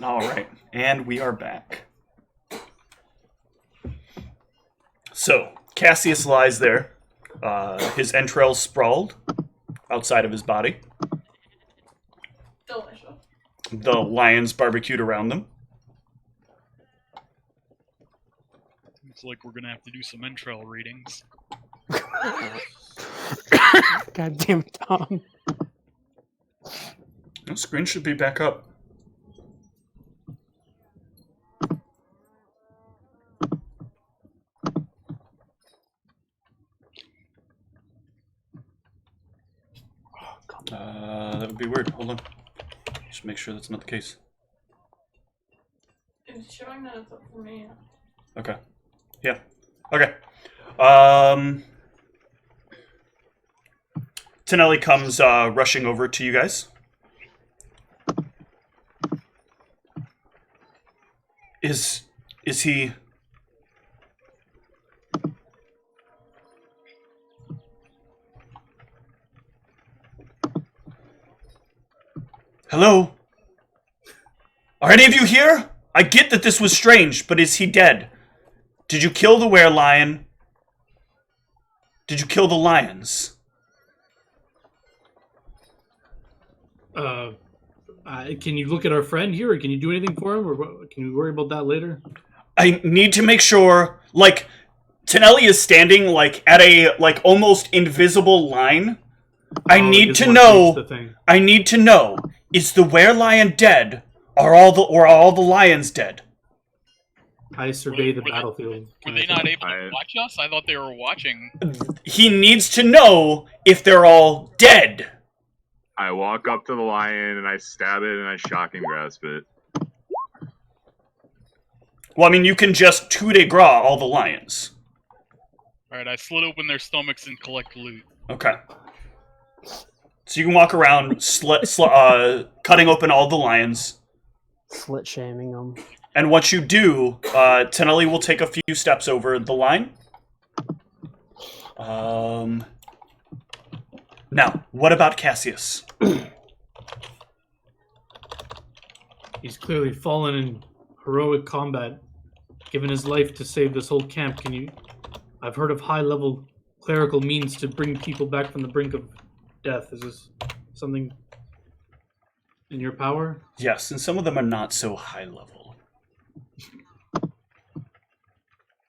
All right, and we are back. So, Cassius lies there, his entrails sprawled outside of his body. Delicious. The lions barbecued around them. Looks like we're gonna have to do some entrail readings. God damn it, Tom. The screen should be back up. That would be weird. Hold on. Just make sure that's not the case. It's showing that it's up for me. Okay. Yeah. Okay. Tonelli comes rushing over to you guys. Is he... Hello? Are any of you here? I get that this was strange, but is he dead? Did you kill the were-lion? Did you kill the lions? Can you look at our friend here, or can you do anything for him, or can we worry about that later? I need to make sure, like, Tonelli is standing, like, at a, like, almost invisible line. I need to know, is the were-lion dead, or are all the lions dead? I survey the battlefield. Were they not able to watch us? I thought they were watching. He needs to know if they're all dead. I walk up to the lion and I stab it and I shock and grasp it. Well, I mean, you can just coup de grace all the lions. Alright, I slit open their stomachs and collect loot. Okay. So you can walk around cutting open all the lions. Slit shaming them. And once you do, Tonelli will take a few steps over the line. Now, what about Cassius? He's clearly fallen in heroic combat, given his life to save this whole camp. I've heard of high-level clerical means to bring people back from the brink of death. Is this something in your power? Yes, and some of them are not so high level.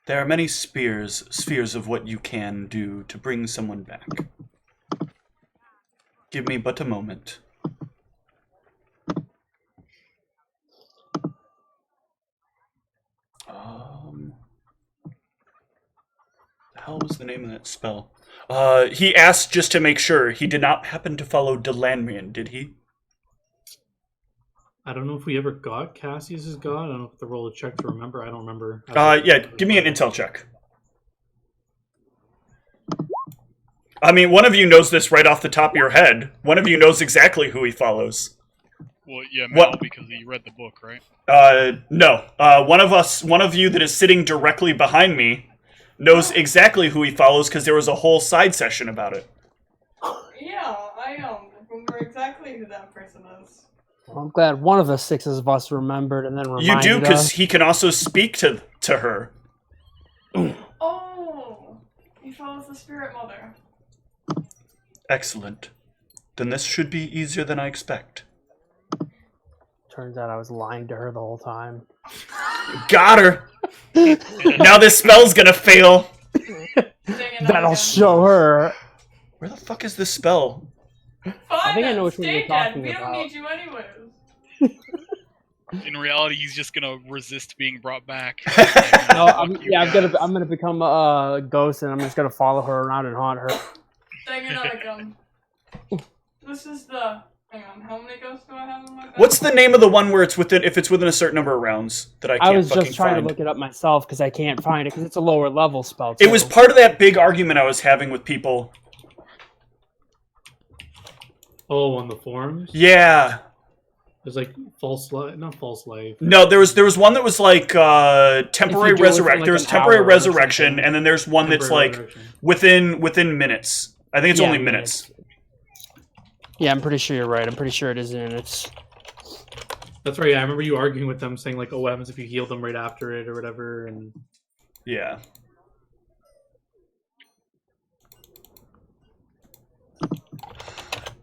There are many spheres of what you can do to bring someone back. Give me but a moment. The hell was the name of that spell? He asked just to make sure. He did not happen to follow Delanrian, did he? I don't know if we ever got Cassius's god. I don't know if the roll a check to remember. I don't remember. Yeah, give me an intel check. I mean, one of you knows this right off the top of your head. One of you knows exactly who he follows. Well, yeah, Mel, because he read the book, right? No. One of you that is sitting directly behind me knows exactly who he follows because there was a whole side session about it. Yeah, I remember exactly who that person is. Well, I'm glad one of the six of us remembered and then reminded You do, because us. he can also speak to her. Oh, he follows the spirit mother. Excellent. Then this should be easier than I expect. Turns out I was lying to her the whole time. Got her! Now this spell's gonna fail! That'll show her. Where the fuck is this spell? I think I know which one you're talking We don't about. need you anyways. In reality, he's just gonna resist being brought back. No, I'm gonna become a ghost and I'm just gonna follow her around and haunt her. This is the... Hang on, how many ghosts do I have in my bag? What's the name of the one where it's within, if it's within a certain number of rounds that I can't I was fucking just trying find? to look it up myself because I can't find it because it's a lower level spell. Too. It was part of that big argument I was having with people. Oh, on the forums? Yeah. There's like false life, not false life. No, there was one that was like temporary resurrection. like There was an temporary hour or resurrection, something. and then there's one that's like within minutes. I think it's only minutes. Yeah, I'm pretty sure you're right. I'm pretty sure it is in its. That's right. Yeah, I remember you arguing with them, saying like, "Oh, what happens if you heal them right after it or whatever?" And Yeah.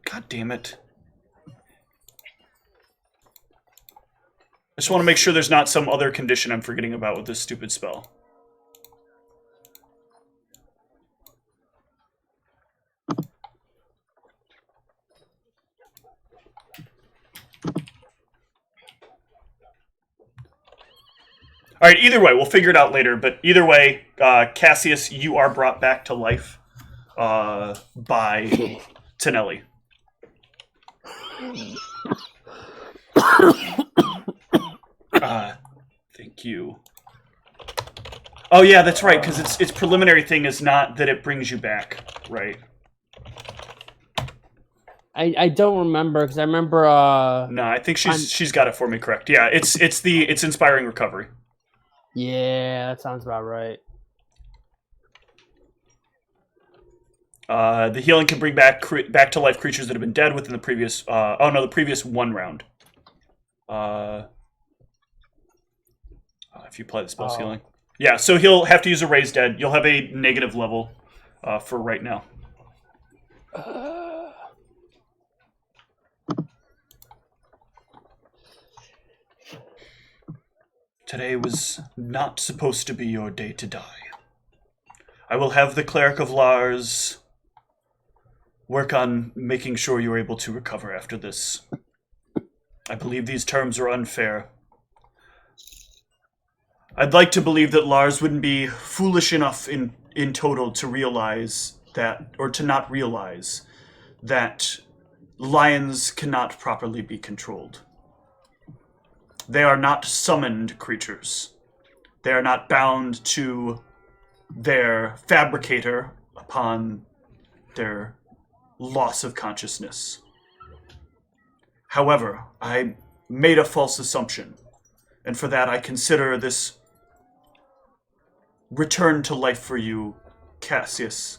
God damn it. I just want to make sure there's not some other condition I'm forgetting about with this stupid spell. All right, either way, we'll figure it out later, but either way, Cassius, you are brought back to life by Tonelli. Thank you. Oh yeah, that's right, because its preliminary thing is not that it brings you back, right? I don't remember, because I remember... No, I think she's got it for me correct. Yeah, it's inspiring recovery. Yeah, that sounds about right. The healing can bring back to life creatures that have been dead within the previous... the previous one round. If you apply the spell's healing. Yeah, so he'll have to use a raise dead. You'll have a negative level for right now. Today was not supposed to be your day to die. I will have the Cleric of Lars work on making sure you're able to recover after this. I believe these terms are unfair. I'd like to believe that Lars wouldn't be foolish enough in total to realize that, or to not realize, that lions cannot properly be controlled. They are not summoned creatures. They are not bound to their fabricator upon their loss of consciousness. However, I made a false assumption, and for that I consider this return to life for you, Cassius,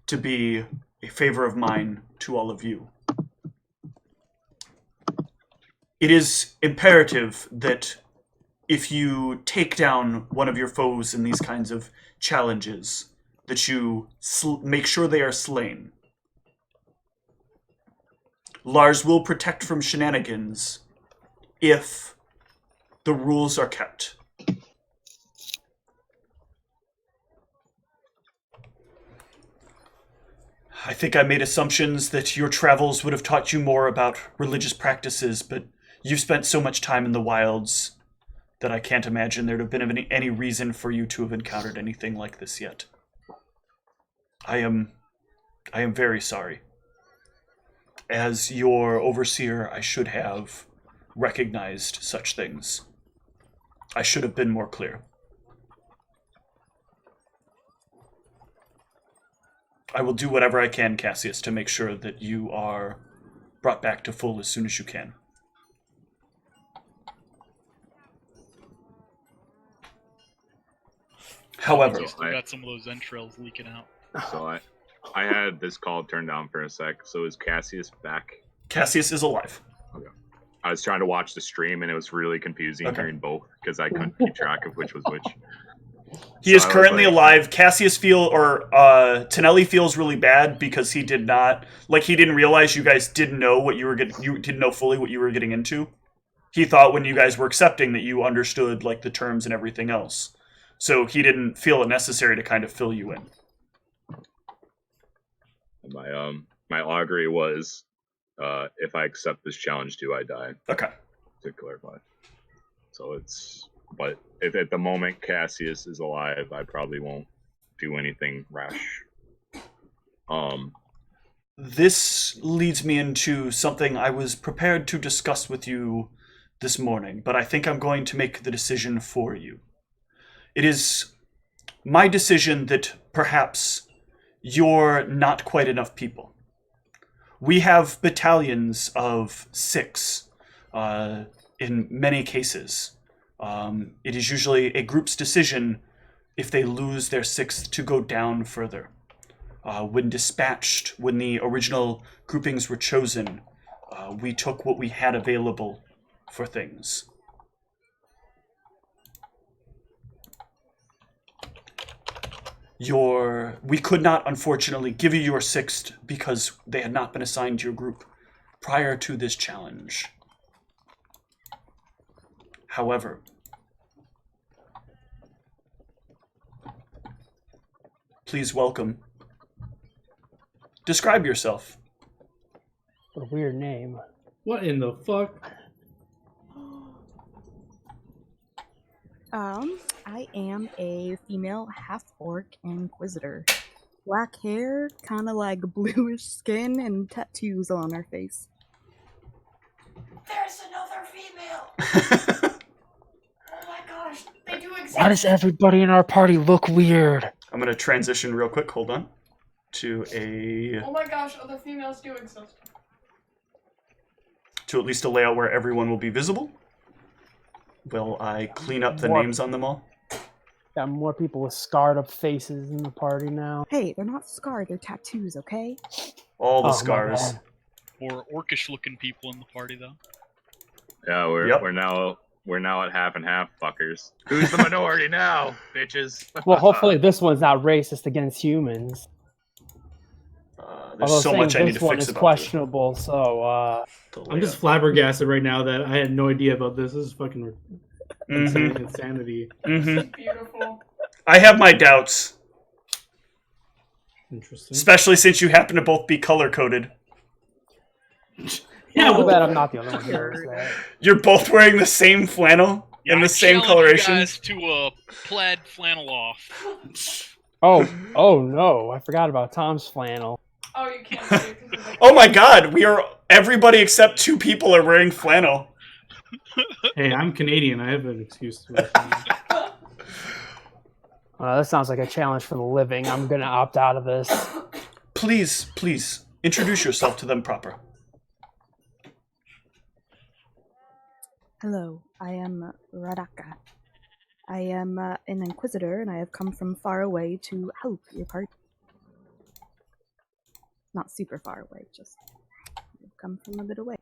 to be a favor of mine to all of you. It is imperative that if you take down one of your foes in these kinds of challenges, that you make sure they are slain. Lars will protect from shenanigans if the rules are kept. I think I made assumptions that your travels would have taught you more about religious practices, but you've spent so much time in the wilds that I can't imagine there'd have been any reason for you to have encountered anything like this yet. I am very sorry. As your overseer, I should have recognized such things. I should have been more clear. I will do whatever I can, Cassius, to make sure that you are brought back to full as soon as you can. However, I got some of those entrails leaking out. So I had this call turned down for a sec. So is Cassius back? Cassius is alive. Okay. I was trying to watch the stream and it was really confusing hearing both because I couldn't keep track of which was which. He is currently alive. Cassius Tonelli feels really bad because he didn't realize you guys didn't know what you didn't know fully what you were getting into. He thought when you guys were accepting that you understood like the terms and everything else. So he didn't feel it necessary to kind of fill you in. My augury was if I accept this challenge, do I die? Okay. To clarify. So but if at the moment Cassius is alive, I probably won't do anything rash. This leads me into something I was prepared to discuss with you this morning, but I think I'm going to make the decision for you. It is my decision that perhaps you're not quite enough people. We have battalions of 6 in many cases. It is usually a group's decision if they lose their 6th to go down further. When dispatched, when the original groupings were chosen, we took what we had available for things. We could not, unfortunately, give you your 6th because they had not been assigned to your group prior to this challenge. However, please welcome. Describe yourself. What a weird name. What in the fuck? I am a female half-orc inquisitor. Black hair, kind of like bluish skin, and tattoos on her face. There's another female! Oh my gosh, they do exist! Why does everybody in our party look weird? I'm going to transition real quick, hold on, to Oh my gosh, other females do exist. at least a layout where everyone will be visible. Will I clean up the names on them all? Got more people with scarred up faces in the party now. Hey, they're not scarred, they're tattoos, okay? All the Oh, my scars. bad. Or orcish looking people in the party, though. Yeah, we're now at half and half, fuckers. Who's the minority now, bitches? Well, hopefully this one's not racist against humans. There's Although so saying much I need this to one fix is about questionable, so the I'm just layout. flabbergasted right now that I had no idea about this. This is fucking insane insanity. Mhm. Beautiful. I have my doubts, Interesting. especially since you happen to both be color-coded. Yeah, I'm what glad the I'm not the only one who knows that. You're both wearing the same flannel and I the same challenge coloration. You guys to a plaid flannel off. Oh no, I forgot about Tom's flannel. Oh, you can't see it 'cause of the- Oh my god, everybody except 2 people are wearing flannel. Hey, I'm Canadian. I have an excuse to wear flannel. That sounds like a challenge for the living. I'm gonna opt out of this. Please, introduce yourself to them proper. Hello, I am Radaka. I am an inquisitor, and I have come from far away to help your party. Not super far away, just come from a bit away.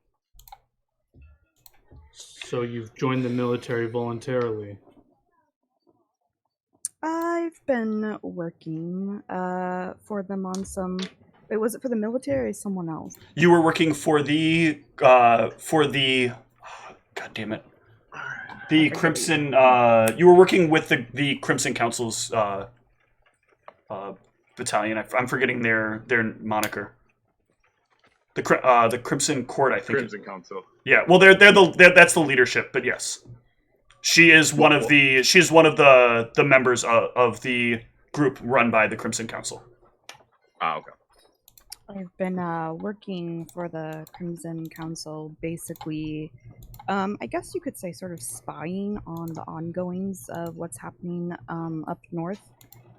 So you've joined the military voluntarily. I've been working for them on some. Wait, was it for the military or someone else? You were working for the God damn it. The Crimson you were working with the Crimson Council's battalion. I'm forgetting their moniker. The Crimson Court, I think. Crimson Council. Yeah, well that's the leadership, but yes. She is one of the members of the group run by the Crimson Council. Ah, okay. I've been working for the Crimson Council, basically, I guess you could say sort of spying on the ongoings of what's happening up north.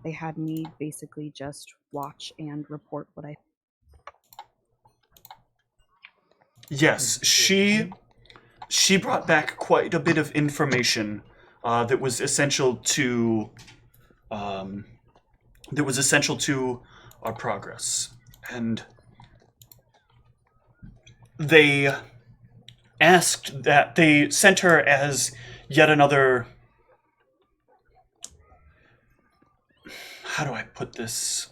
They had me basically just watch and report what I... Yes, she brought back quite a bit of information that was essential to our progress, and they sent her as yet another. How do I put this?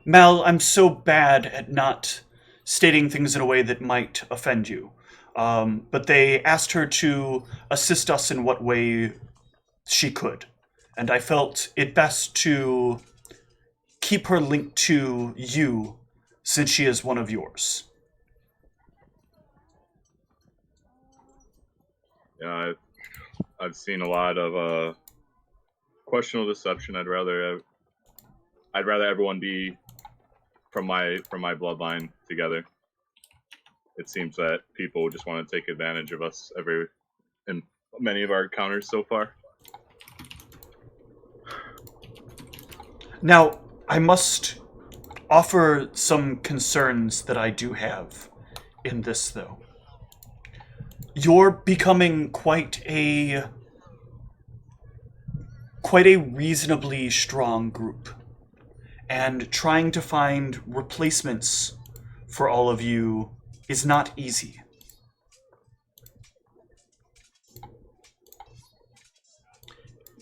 Mal, I'm so bad at not stating things in a way that might offend you. But they asked her to assist us in what way she could. And I felt it best to keep her linked to you, since she is one of yours. Yeah, I've seen a lot of questionable deception. I'd rather everyone be from my bloodline together. It seems that people just want to take advantage of us in many of our encounters so far. Now, I must offer some concerns that I do have in this, though. You're becoming quite a reasonably strong group, and trying to find replacements for all of you is not easy.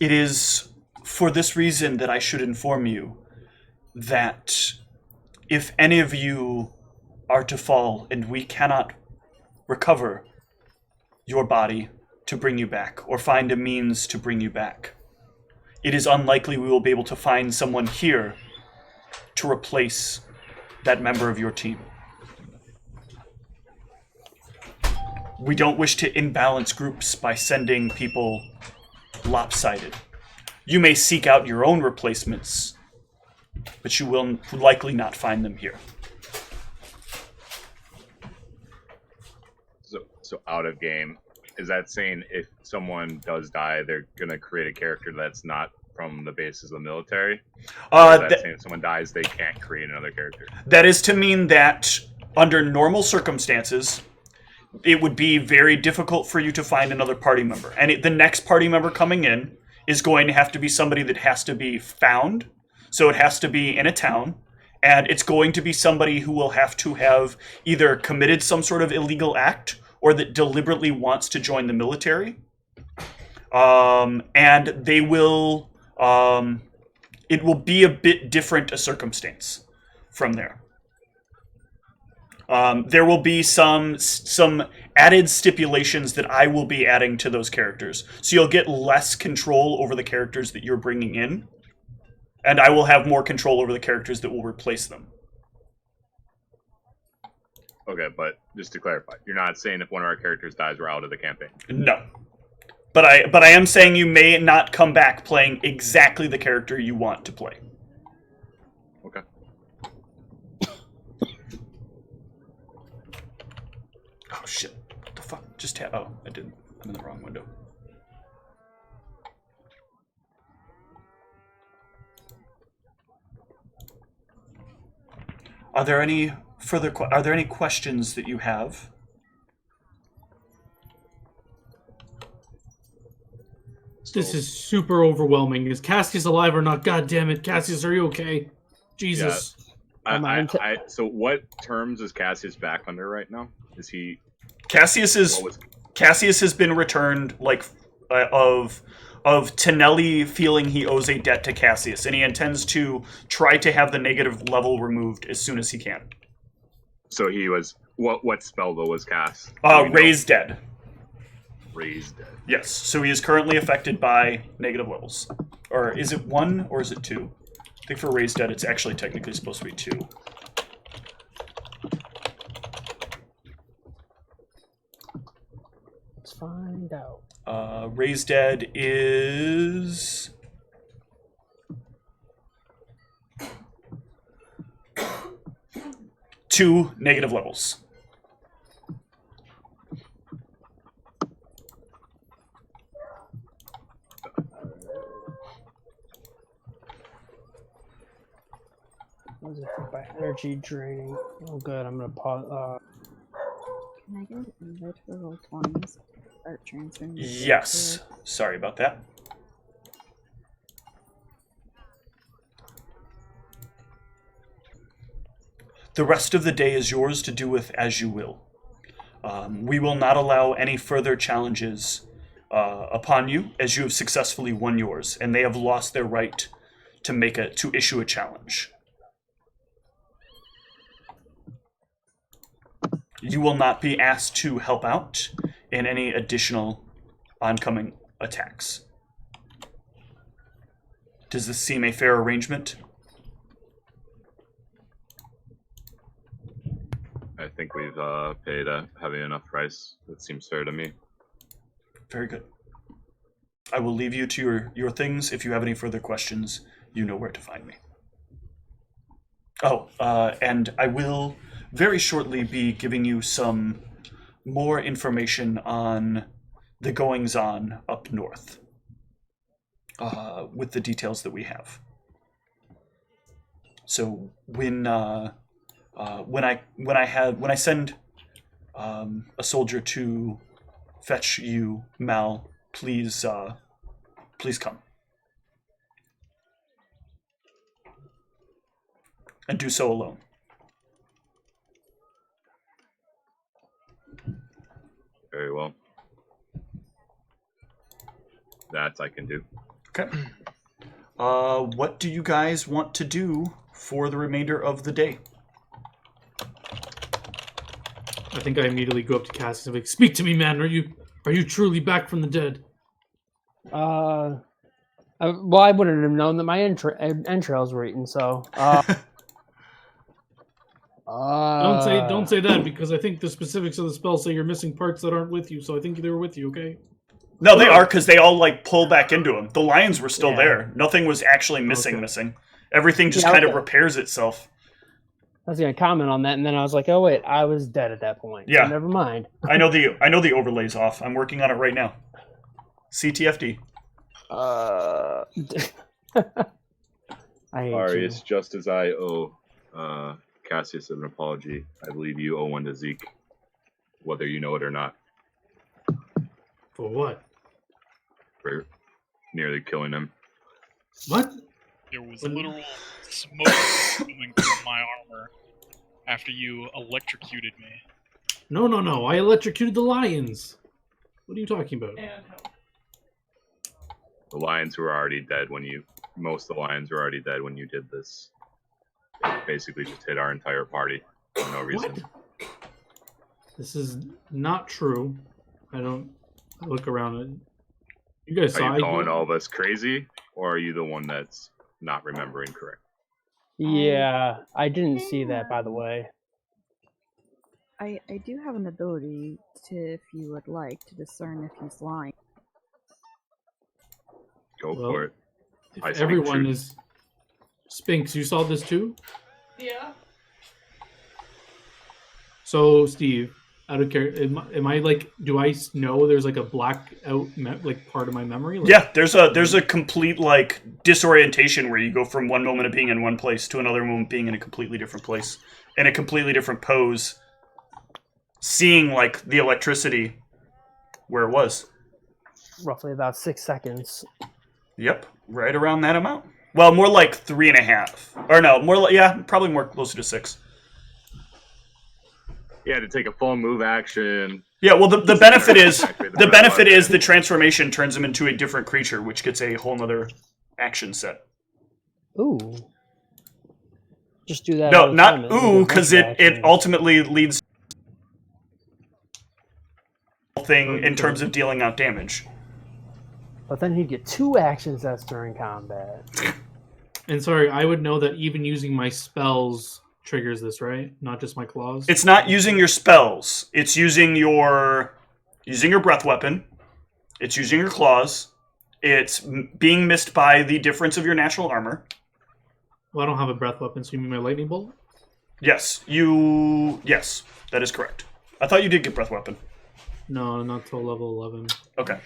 It is for this reason that I should inform you that if any of you are to fall and we cannot recover your body to bring you back or find a means to bring you back, it is unlikely we will be able to find someone here to replace that member of your team. We don't wish to imbalance groups by sending people lopsided. You may seek out your own replacements, but you will likely not find them here. So out of game, is that saying if someone does die, they're gonna create a character that's not from the bases of the military? Or is that saying if someone dies, they can't create another character? That is to mean that under normal circumstances, it would be very difficult for you to find another party member. And the next party member coming in is going to have to be somebody that has to be found. So it has to be in a town. And it's going to be somebody who will have to have either committed some sort of illegal act or that deliberately wants to join the military. And they will... it will be a bit different a circumstance from there. There will be some added stipulations that I will be adding to those characters. So you'll get less control over the characters that you're bringing in, and I will have more control over the characters that will replace them. Okay, but just to clarify, you're not saying if one of our characters dies, we're out of the campaign? No. But I am saying you may not come back playing exactly the character you want to play. Okay. Oh, shit. What the fuck? Just tap. Oh, I didn't. I'm in the wrong window. Are there any questions that you have? This is super overwhelming. Is Cassius alive or not? God damn it, Cassius, are you okay? Jesus. Yeah. So what terms is Cassius back under right now? Is he... Cassius has been returned, of Tonelli feeling he owes a debt to Cassius, and he intends to try to have the negative level removed as soon as he can. So he was... What spell, though, was cast? Raised Dead. Raised Dead. Yes, so he is currently affected by negative levels. Or is it 1 or is it 2? I think for Raised Dead it's actually technically supposed to be 2. Let's find out. Raised Dead is... two negative levels. What does it think by energy draining? Oh, good. I'm gonna pause. Can I get an invite for roll 20s? Start transferring. Yes. Sorry about that. The rest of the day is yours to do with as you will. We will not allow any further challenges upon you, as you have successfully won yours, and they have lost their right to issue a challenge. You will not be asked to help out in any additional oncoming attacks. Does this seem a fair arrangement? I think we've paid a heavy enough price. That seems fair to me. Very good. I will leave you to your things. If you have any further questions, you know where to find me. Oh, and I will very shortly be giving you some more information on the goings-on up north, with the details that we have. So when I send a soldier to fetch you, Mal, please come. And do so alone. Very well. That I can do. Okay. What do you guys want to do for the remainder of the day? I think I immediately go up to Cassius and be like, "Speak to me, man. Are you truly back from the dead?" Well, I wouldn't have known that my entrails were eaten, so. Don't say that, because I think the specifics of the spell say you're missing parts that aren't with you. So I think they were with you. Okay. No, they are, because they all like pull back into him. The lions were still Yeah. there. Nothing was actually missing. Okay. Missing. Everything just Yeah, kind of okay. repairs itself. I was gonna comment on that, and then I was like, "Oh wait, I was dead at that point." Yeah. So never mind. I know the overlay's off. I'm working on it right now. CTFD. I hate Arius, you. just as I owe Cassius an apology, I believe you owe one to Zeke, whether you know it or not, For what? for nearly killing him. What? There was literal smoke coming from my armor after you electrocuted me. No. I electrocuted the lions. What are you talking about? And The lions were already dead most of the lions were already dead when you did this. It basically just hit our entire party for no reason. What? This is not true. I look around and you guys saw Are you calling all of us crazy, or are you the one that's not remembering correct? Yeah, I didn't see that, by the way. I do have an ability to, if you would like, to discern if he's lying. Go Well, for it. If I speak everyone truth. is Spinks, you saw this too? yeah. So, Steve, out of care, am I like? Do I know there's like a black out like part of my memory? Like, Yeah, there's a complete like disorientation where you go from one moment of being in one place to another moment being in a completely different place, in a completely different pose, seeing like the electricity where it was. Roughly about 6 seconds. Yep, right around that amount. Well, more like 3.5, or no, more like probably more closer to 6. Yeah, to take a full move action. Yeah, well, the benefit is Activate the red benefit is button. the transformation turns him into a different creature, which gets a whole nother action set. Ooh. Just do that. No, all the not time, and ooh, get because multiple it actions. ultimately leads thing Oh, in terms of dealing out damage. But then he'd get 2 action sets during combat. And sorry, I would know that even using my spells triggers this, right? Not just my claws. It's not using your spells. It's using your breath weapon. It's using your claws. It's being missed by the difference of your natural armor. Well, I don't have a breath weapon, so you mean my lightning bolt? Yes, that is correct. I thought you did get breath weapon. No, not till level 11. Okay.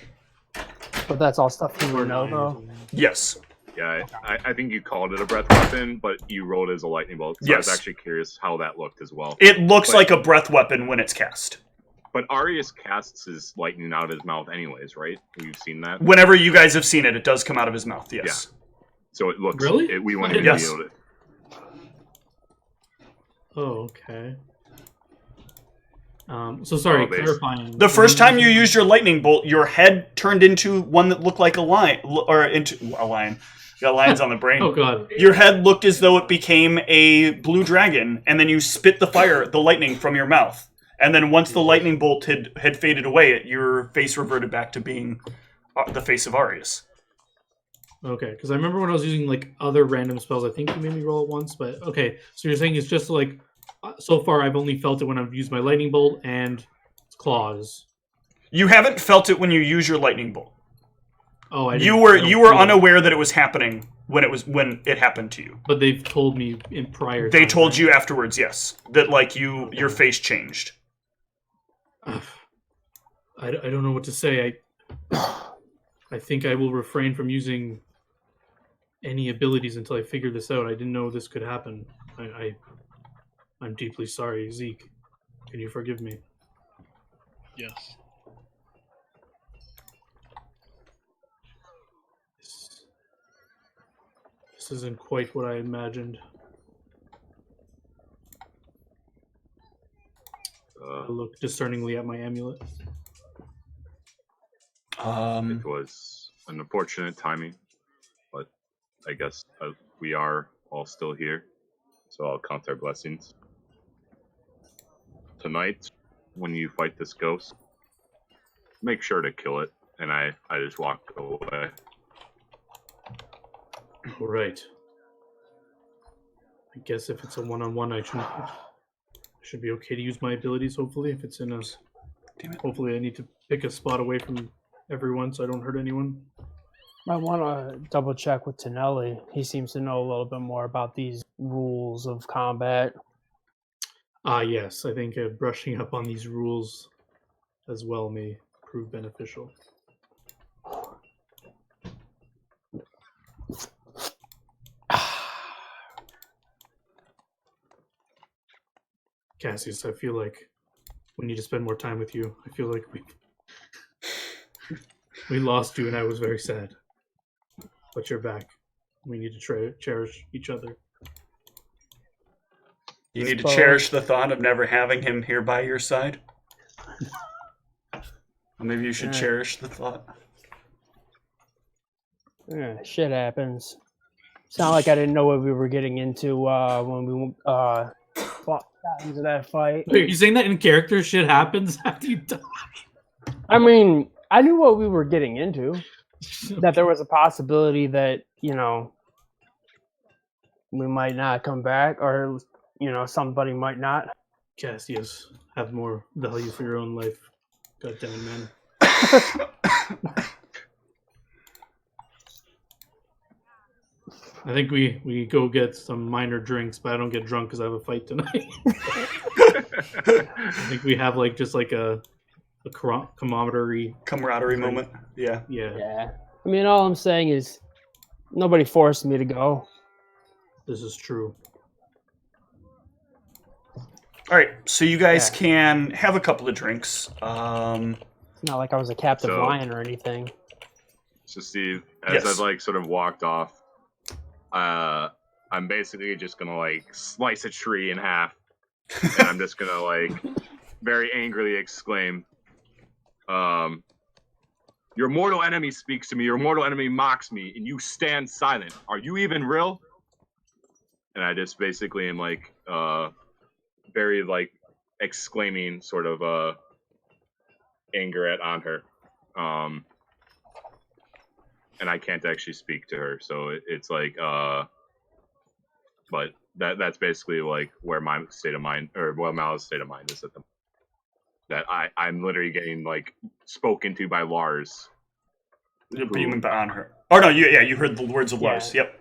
But that's all stuff you would know, though. Yes. Yeah, I think you called it a breath weapon, but you rolled it as a lightning bolt. So I was Yes. actually curious how that looked as well. It looks But- like a breath weapon when it's cast. But Arius casts his lightning out of his mouth anyways, right? You've seen that? Whenever you guys have seen it, it does come out of his mouth, yes. So it looks... Really? We wouldn't even Yes. be able to... Oh, okay. So sorry, Oh, base. clarifying. The first time you used your lightning bolt, your head turned into one that looked like a lion, or into a lion. Got lions on the brain. Oh god. Your head looked as though it became a blue dragon, and then you spit the lightning from your mouth. And then once the lightning bolt had faded away, your face reverted back to being the face of Arius. Okay, because I remember when I was using like other random spells, I think you made me roll it once, but okay. So you're saying it's just like so far I've only felt it when I've used my lightning bolt and claws. You haven't felt it when you use your lightning bolt. Oh, I You didn't- were I don't you were feel it. unaware that it was happening when it happened to you. But they've told me in prior. They times, told right? you afterwards, yes, that like your face changed. I don't know what to say. I think I will refrain from using any abilities until I figure this out. I didn't know this could happen. I'm deeply sorry, Zeke. Can you forgive me? Yes. This isn't quite what I imagined. I look discerningly at my amulet. It was an unfortunate timing. I guess we are all still here, so I'll count our blessings. Tonight, when you fight this ghost, make sure to kill it, and I just walk away. All right. I guess if it's a one-on-one, I should be okay to use my abilities. Hopefully, if it's in a, hopefully I need to pick a spot away from everyone so I don't hurt anyone. I want to double check with Tonelli. He seems to know a little bit more about these rules of combat. Yes, I think brushing up on these rules as well may prove beneficial. Cassius, I feel like we need to spend more time with you. I feel like we lost you and I was very sad. But you're back. We need to cherish each other. You need to cherish the thought of never having him here by your side. Or maybe you should cherish the thought. Yeah, shit happens. It's not like I didn't know what we were getting into when we got into that fight. Wait, are you saying that in character shit happens after you die? I mean, I knew what we were getting into. That there was a possibility that, you know, we might not come back, or, you know, somebody might not. Cassius, have more value for your own life. God damn it, man. I think we go get some minor drinks, but I don't get drunk because I have a fight tonight. I think we have like just like a camaraderie moment. Yeah. Yeah. I mean, all I'm saying is nobody forced me to go. This is true. All right, so you guys can have a couple of drinks. It's not like I was a captive lion or anything. So Steve, as I've like sort of walked off, I'm basically just gonna like slice a tree in half, and I'm just gonna like very angrily exclaim, "Your mortal enemy speaks to me. Your mortal enemy mocks me, and you stand silent. Are you even real?" And I just basically am like, very like exclaiming sort of anger on her, and I can't actually speak to her, so it's like, but that's basically like where my state of mind, or what Mal's state of mind is at the moment. That I'm literally getting like spoken to by Lars. But you mean on her? Oh no, you heard the words of Lars. Yep.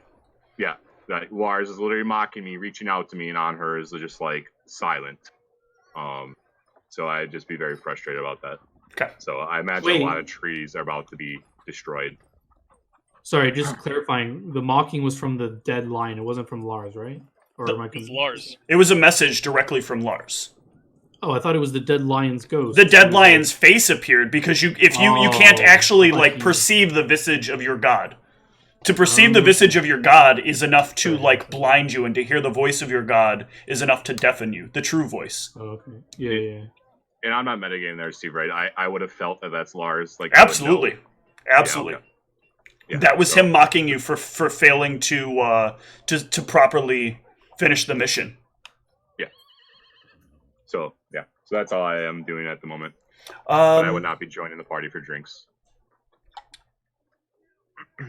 Yeah, that Lars is literally mocking me, reaching out to me, and on her is just like silent. So I'd just be very frustrated about that. Okay. So I imagine a lot of trees are about to be destroyed. Sorry, just clarifying. The mocking was from the dead lion. It wasn't from Lars, right? Or am I confused? Lars. It was a message directly from Lars. Oh, I thought it was the dead lion's ghost. The dead lion's face appeared because you can't actually like perceive the visage of your god. To perceive the visage of your god is enough to like blind you, and to hear the voice of your god is enough to deafen you. The true voice. Oh, okay. Yeah. And I'm not metagaming there, Steve, right? I would have felt that that's Lars. Like absolutely. Yeah, okay. Yeah, that was him mocking you for failing to properly finish the mission. Yeah. So that's all I am doing at the moment. But I would not be joining the party for drinks.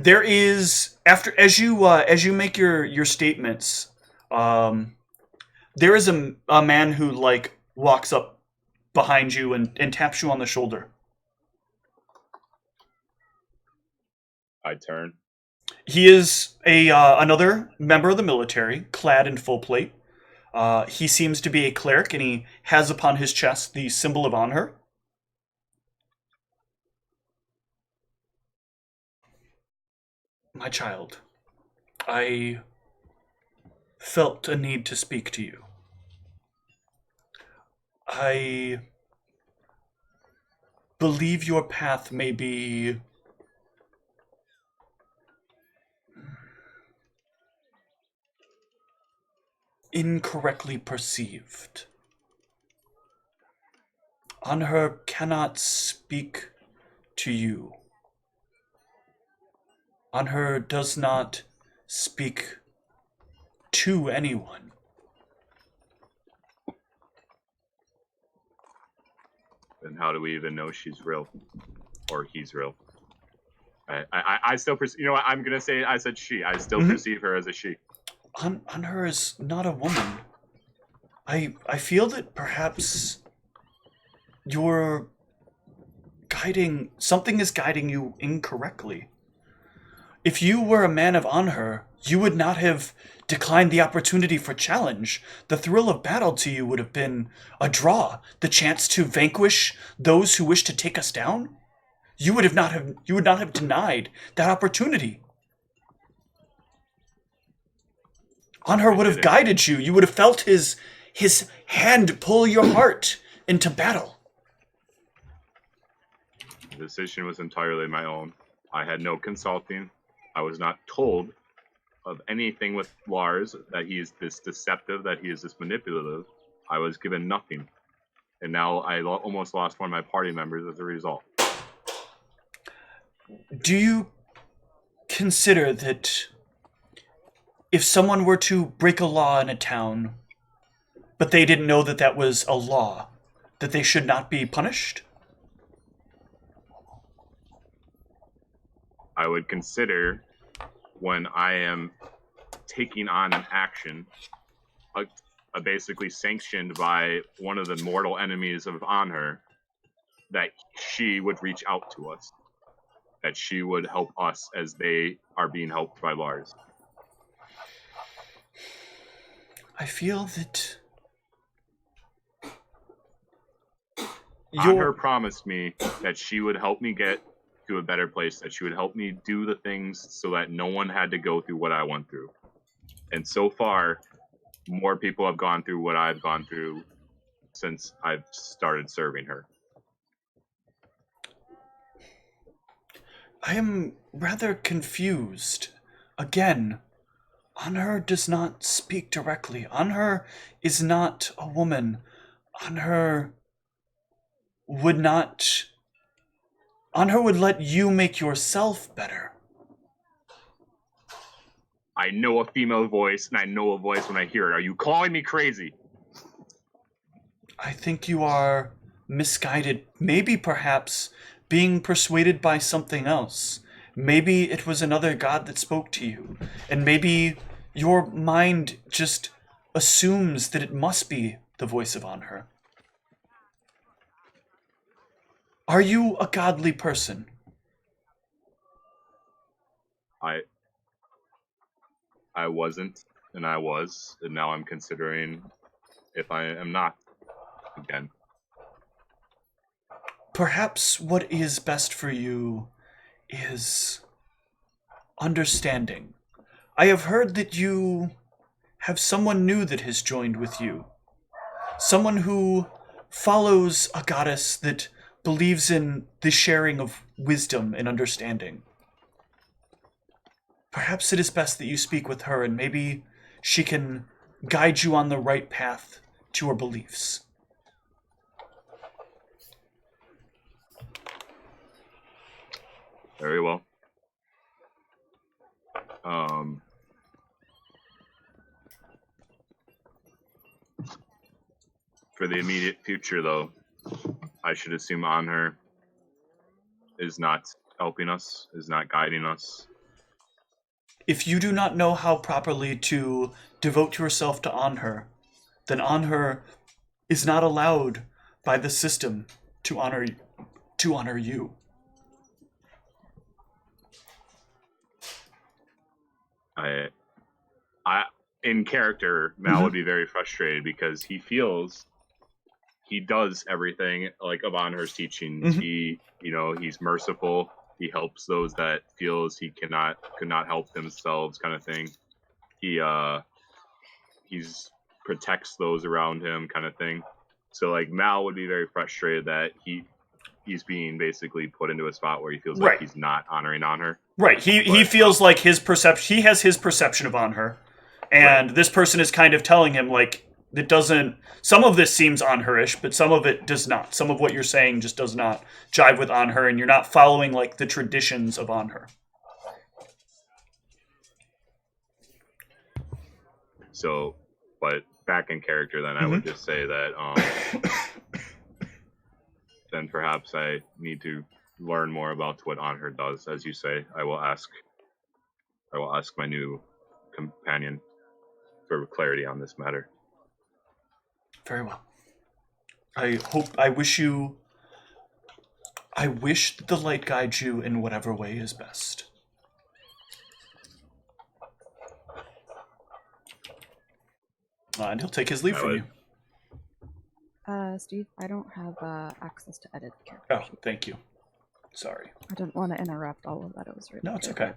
There is as you make your statements, there is a man who like walks up behind you and taps you on the shoulder. I turn. He is another member of the military, clad in full plate. He seems to be a cleric, and he has upon his chest the symbol of Anhur. My child, I felt a need to speak to you. I believe your path may be incorrectly perceived. Anhur cannot speak to you. Anhur does not speak to anyone. Then how do we even know she's real? Or he's real? I still perceive, you know what, I'm going to say, I said she. I still perceive her as a she. Anhur is not a woman. I feel that perhaps you're something is guiding you incorrectly. If you were a man of Anhur, you would not have declined the opportunity for challenge. The thrill of battle to you would have been a draw, the chance to vanquish those who wish to take us down. You would not have denied that opportunity. Anhur would have guided you. You would have felt his hand pull your heart into battle. The decision was entirely my own. I had no consulting. I was not told of anything with Lars, that he is this deceptive, that he is this manipulative. I was given nothing. And now I almost lost one of my party members as a result. Do you consider that if someone were to break a law in a town, but they didn't know that that was a law, that they should not be punished? I would consider, when I am taking on an action, basically sanctioned by one of the mortal enemies of Anhur, that she would reach out to us. That she would help us as they are being helped by Lars. I feel that Anhur promised me that she would help me get to a better place, that she would help me do the things so that no one had to go through what I went through. And so far, more people have gone through what I've gone through since I've started serving her. I am rather confused. Again, Anhur does not speak directly. Anhur is not a woman. Anhur would let you make yourself better. I know a female voice, and I know a voice when I hear it. Are you calling me crazy? I think you are misguided. Maybe, perhaps, being persuaded by something else. Maybe it was another god that spoke to you. And maybe your mind just assumes that it must be the voice of Anhur. Are you a godly person? I wasn't, and I was, and now I'm considering if I am not again. Perhaps what is best for you is understanding. I have heard that you have someone new that has joined with you. Someone who follows a goddess that believes in the sharing of wisdom and understanding. Perhaps it is best that you speak with her, and maybe she can guide you on the right path to her beliefs. Very well. For the immediate future, though, I should assume Anhur is not helping us, is not guiding us. If you do not know how properly to devote yourself to Anhur, then Anhur is not allowed by the system to honor you. I in character, Mal would be very frustrated because he feels he does everything like of Anhur's teachings. He, he's merciful. He helps those that feels he could not help themselves, kind of thing. He's protects those around him, kind of thing. So like Mal would be very frustrated that he's being basically put into a spot where he feels like he's not honoring Anhur. Right. He feels like he has his perception of Anhur, and this person is kind of telling him like it doesn't. Some of this seems Anhurish, but some of it does not. Some of what you're saying just does not jive with Anhur, and you're not following like the traditions of Anhur. So, but back in character, then I would just say that then perhaps I need to learn more about what Anher does. As you say, I will ask my new companion for clarity on this matter. Very well. I wish the light guides you in whatever way is best. And he'll take his leave from you. Steve, I don't have access to edit character. Oh, thank you. Sorry. I didn't want to interrupt all of that. It was really No, it's good. okay.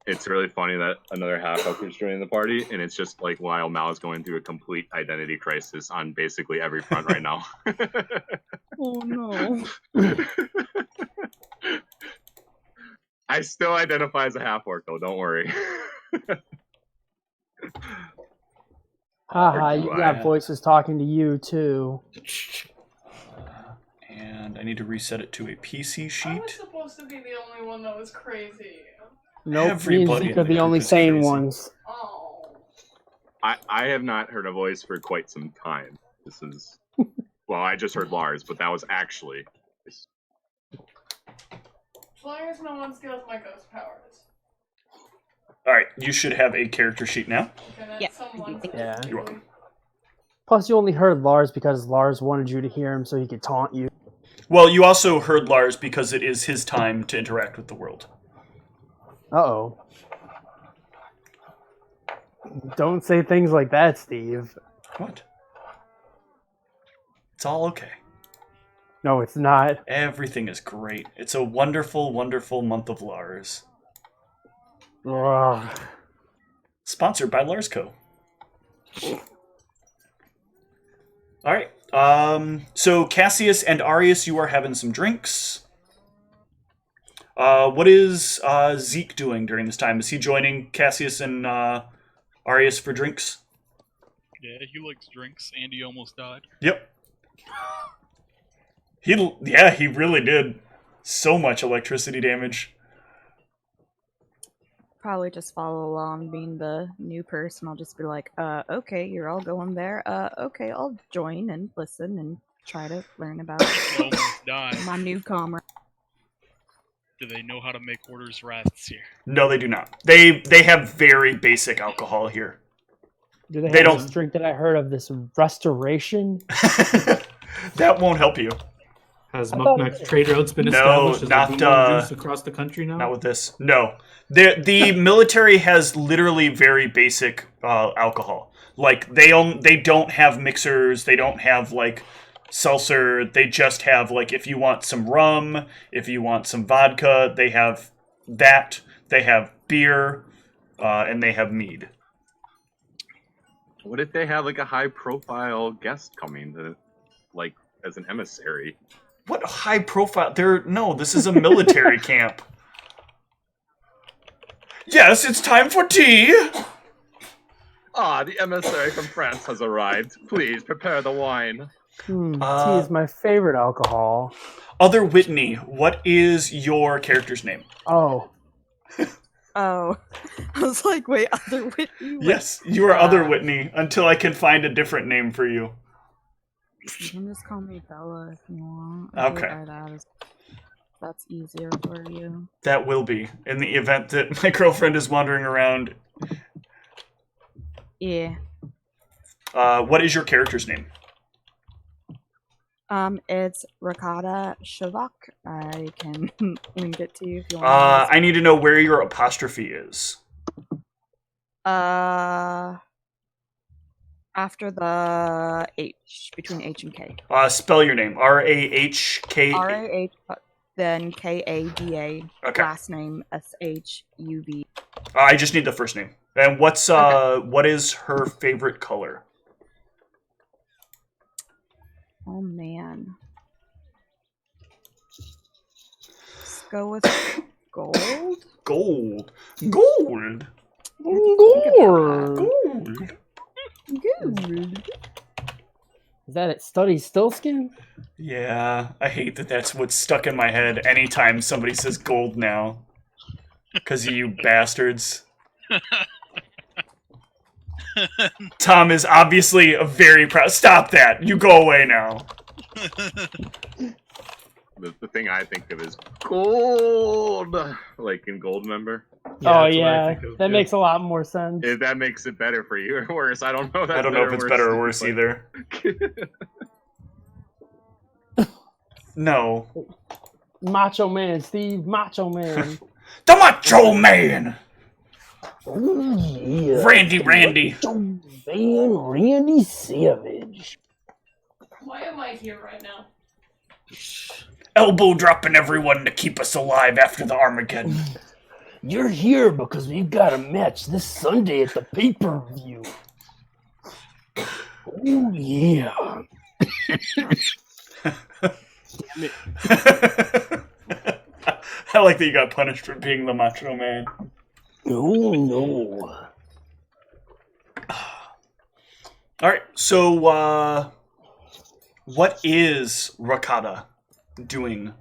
It's really funny that another half-elf is joining the party, and it's just like while Mal is going through a complete identity crisis on basically every front right now. Oh no. I still identify as a half-orc, though, don't worry. Haha, you got voices talking to you, too. And I need to reset it to a PC I was sheet. supposed to be the only one that was crazy. Nope, Everybody me and Zeke in are the the group only is sane crazy. ones. Oh. I have not heard a voice for quite some time. This is... Well, I just heard Lars, but that was actually... As long as no one steals my ghost powers. Alright, you should have a character sheet now. Okay, then Yeah, someone Yeah. You're welcome. Plus, you only heard Lars because Lars wanted you to hear him so he could taunt you. Well, you also heard Lars because it is his time to interact with the world. Uh-oh. Don't say things like that, Steve. What? It's all okay. No, it's not. Everything is great. It's a wonderful, wonderful month of Lars. Ugh. Sponsored by Lars Co. Alright. So Cassius and Arius, you are having some drinks. What is Zeke doing during this time? Is he joining Cassius and Arius for drinks? Yeah, he likes drinks, and he almost died. Yep. He really did. So much electricity damage. Probably just follow along, being the new person. I'll just be like, okay, you're all going there. Okay, I'll join and listen and try to learn about He almost died. my newcomer. Do they know how to make orders rats here? No, they do not. They have very basic alcohol here. Do they They have don't- this drink that I heard of, this restoration? That won't help you. Has Muknak's trade routes been No, established as not, a boom juice across the country now? Not with this. No. The military has literally very basic alcohol. Like, they don't have mixers. They don't have, like, seltzer. They just have, like, if you want some rum, if you want some vodka, they have that. They have beer, and they have mead. What if they have like a high-profile guest coming to, like, as an emissary? What high profile? No, this is a military camp. Yes, it's time for tea. Ah, the emissary from France has arrived. Please prepare the wine. Tea is my favorite alcohol. Other Whitney, what is your character's name? Oh, Oh, I was like, wait, other Whitney? Yes, you are Other Whitney until I can find a different name for you. You can just call me Bella if you want. Okay. That's easier for you. That will be in the event that my girlfriend is wandering around. Yeah. What is your character's name? It's Rakata Shavak. I can link it to you if you want. I need to know where your apostrophe is. After the H, between H and K. Spell your name. R-A-H-K... R-A-H, then K-A-D-A, Okay. last name S-H-U-V. I just need the first name. And what's what is her favorite color? Oh, man. Let's go with gold? Gold. Gold. Gold. Gold. Gold. Is that it? Study Stillskin? Yeah, I hate that that's what's stuck in my head anytime somebody says gold now. Because of you bastards. Tom is obviously a very proud... Stop that! You go away now. The thing I think of is gold, like in Goldmember. Oh yeah, that makes a lot more sense. If that makes it better for you or worse, I don't know. I don't know if it's better or worse either. No. Macho Man, Steve. Macho Man. The Macho Man! Ooh, yeah. Randy. Macho Man, Randy Savage. Why am I here right now? Elbow dropping everyone to keep us alive after the Armageddon. You're here because we've got a match this Sunday at the pay-per-view. Oh yeah. Damn it. I like that you got punished for being the Macho Man. Oh no. Alright, so, what is Rakata doing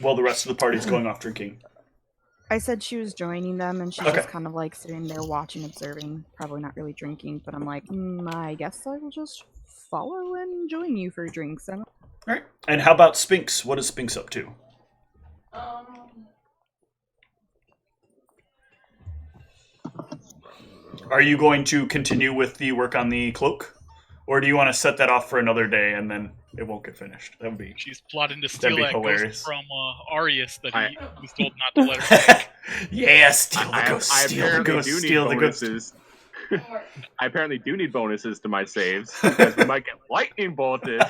while the rest of the party's going off drinking? I said she was joining them, and she's Okay. just kind of like sitting there watching, observing, probably not really drinking. But I'm like, I guess I will just follow and join you for drinks. Alright, and how about Spinks? What is Spinks up to? Are you going to continue with the work on the cloak? Or do you want to set that off for another day and then it won't get finished? That would be... She's plotting to That'd steal be that hilarious. ghost from Arius that he was told not to let her take. Yeah, steal the ghost, steal the ghost, steal the ghost. I apparently do need bonuses to my saves because we might get lightning bolted.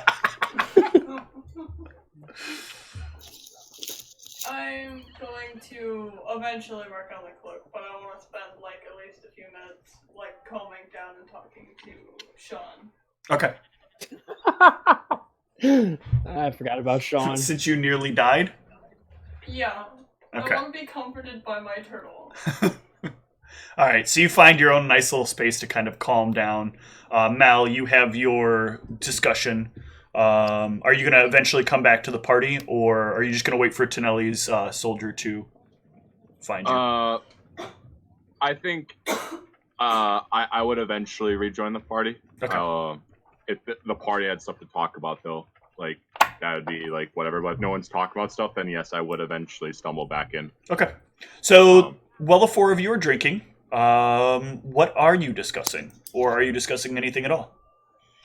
I'm going to eventually work on the cloak, but I want to spend like at least a few minutes like calming down and talking to Sean. Okay. I forgot about Sean. Since you nearly died? Yeah. Okay. I want to be comforted by my turtle. Alright, so you find your own nice little space to kind of calm down. Mal, you have your discussion. Are you going to eventually come back to the party, or are you just going to wait for Tonelli's soldier to find you? I think I would eventually rejoin the party. Okay. If the party had stuff to talk about, though, like, that would be, like, whatever. But if no one's talking about stuff, then yes, I would eventually stumble back in. Okay. So, while the four of you are drinking, what are you discussing? Or are you discussing anything at all?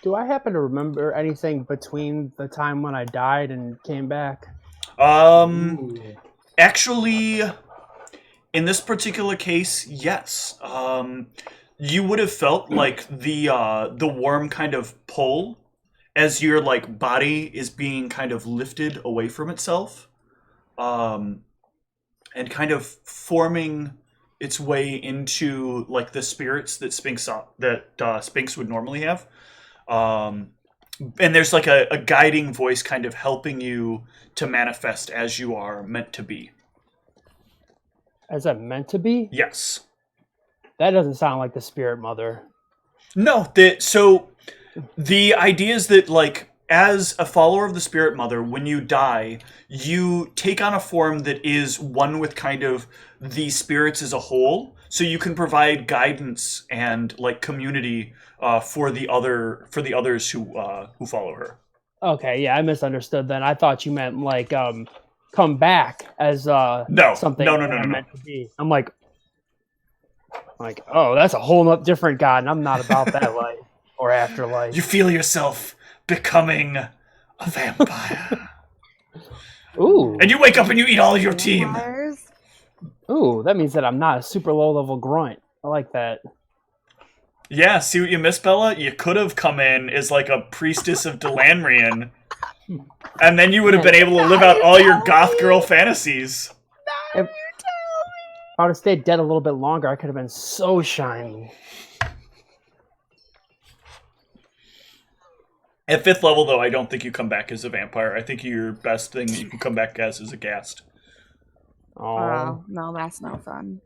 Do I happen to remember anything between the time when I died and came back? Actually, in this particular case, yes. You would have felt like the warm kind of pull as your like body is being kind of lifted away from itself, and kind of forming its way into like the spirits that Spinks would normally have. And there's like a guiding voice kind of helping you to manifest as you are meant to be. As I'm meant to be? Yes. That doesn't sound like the spirit mother. No, so the idea is that, like, as a follower of the spirit mother, when you die, you take on a form that is one with kind of the spirits as a whole, so you can provide guidance and like community for the others who follow her. Okay, yeah, I misunderstood then. I thought you meant like come back as something No. meant to be. I'm like, oh, that's a whole different god, and I'm not about that life or afterlife. You feel yourself becoming a vampire. Ooh. And you wake up and you eat all of your team. Ooh, that means that I'm not a super low-level grunt. I like that. Yeah, see what you missed, Bella? You could have come in as like a priestess of Delanrian, and then you would have been able to live out all your goth girl fantasies. If I would have stayed dead a little bit longer, I could have been so shiny. At 5th level, though, I don't think you come back as a vampire. I think your best thing that you can come back as is a ghast. Oh, no, that's no fun.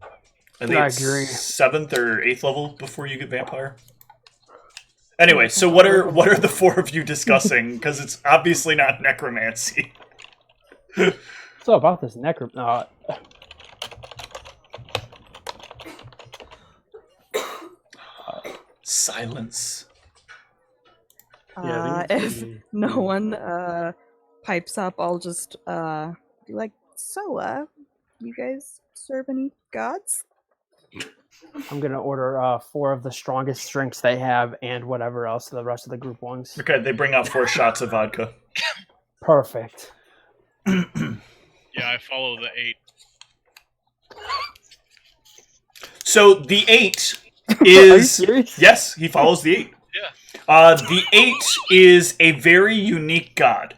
I think it's 7th or 8th level before you get vampire. Anyway, so what are the four of you discussing? Because it's obviously not necromancy. So about this Silence. Yeah, If no one pipes up, I'll just be like, so, you guys serve any gods? I'm gonna order 4 of the strongest drinks they have and whatever else the rest of the group wants. Okay, they bring out 4 shots of vodka. Perfect. Yeah, I follow the 8. So the 8 Are you is serious? yes, he follows the 8. Yeah. The 8 is a very unique god.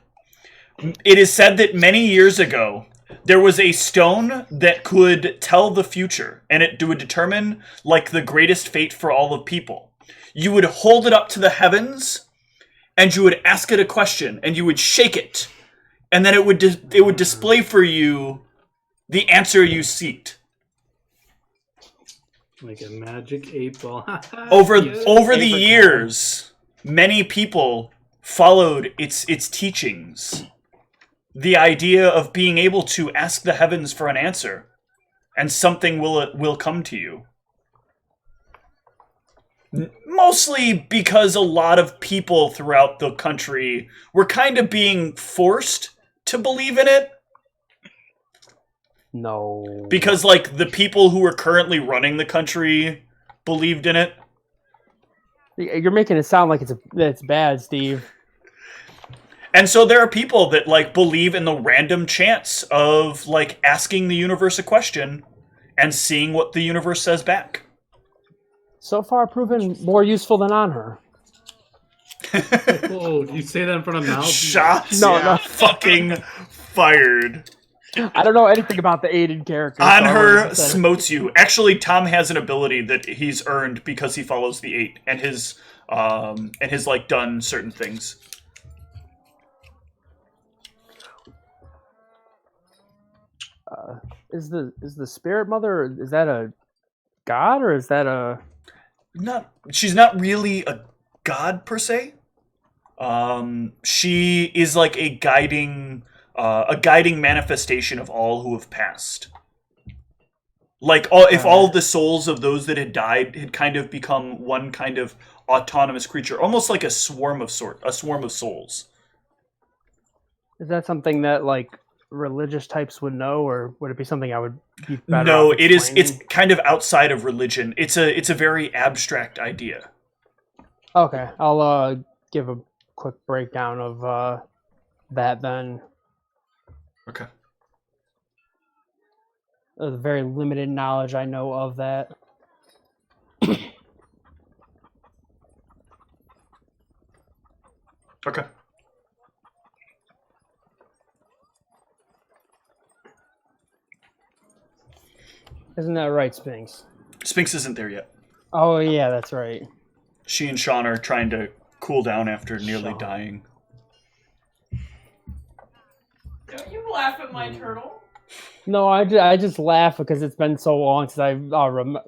It is said that many years ago there was a stone that could tell the future, and it would determine like the greatest fate for all of people. You would hold it up to the heavens, and you would ask it a question, and you would shake it, and then it would display for you the answer you seeked. Like a magic 8-ball. Over Yes, the favorite years, many people followed its teachings. The idea of being able to ask the heavens for an answer, and something will come to you. Mostly because a lot of people throughout the country were kind of being forced to believe in it. No. Because, like, the people who are currently running the country believed in it. You're making it sound like it's bad, Steve. And so there are people that, like, believe in the random chance of, like, asking the universe a question and seeing what the universe says back. So far proven more useful than on her. Whoa, did you say that in front of Mal? Shots No. fucking fired. I don't know anything about the aided character. On so I her wouldn't have said it. smotes you. Actually, Tom has an ability that he's earned because he follows the 8 and has like done certain things. Is the spirit mother, is that a god or is that a... She's not really a god per se. She is like a guiding manifestation of all who have passed. Like, if all of the souls of those that had died had kind of become one kind of autonomous creature, almost like a swarm of souls. Is that something that, like, religious types would know, or would it be something I would be better No, off it is. It's explaining? kind of outside of religion. It's a very abstract idea. Okay, I'll give a quick breakdown of that then. Okay. The very limited knowledge I know of that. Okay. Isn't that right, Sphinx? Sphinx isn't there yet. Oh yeah, that's right. She and Sean are trying to cool down after nearly Sean. dying. Don't you laugh at my turtle? No, I just laugh because it's been so long since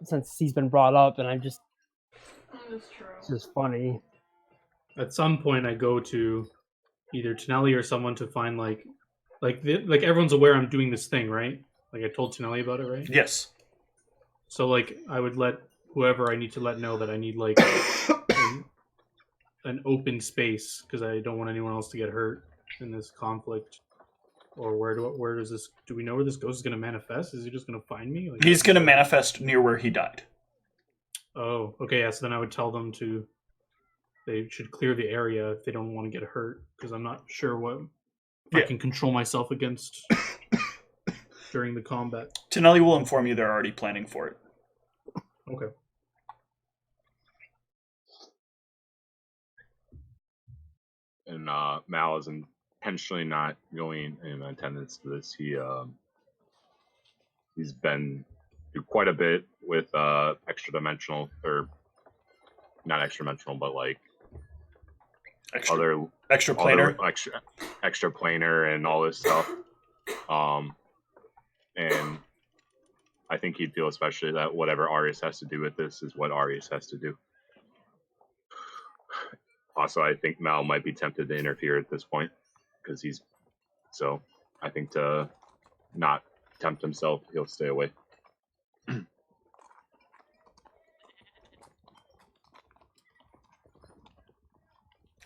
since he's been brought up, and I'm just That's true. it's just funny. At some point, I go to either Tonelli or someone to find like everyone's aware I'm doing this thing, right? Like I told Tonelli about it, right? Yes. So like I would let whoever I need to let know that I need like an open space because I don't want anyone else to get hurt in this conflict. Or where does this? Do we know where this ghost is going to manifest? Is he just going to find me? Like, He's going to manifest near where he died. Oh, okay. Yeah. So then I would tell them they should clear the area if they don't want to get hurt because I'm not sure what I can control myself against during the combat. Tonelli will inform you they're already planning for it. Okay. And Mal is intentionally not going in attendance to this. He's been through quite a bit with extra dimensional, or not extra dimensional, but like Extra other planar. extra planar and all this stuff. And I think he'd feel especially that whatever Arius has to do with this is what Arius has to do. Also, I think Mal might be tempted to interfere at this point because he's. So, I think to not tempt himself, he'll stay away.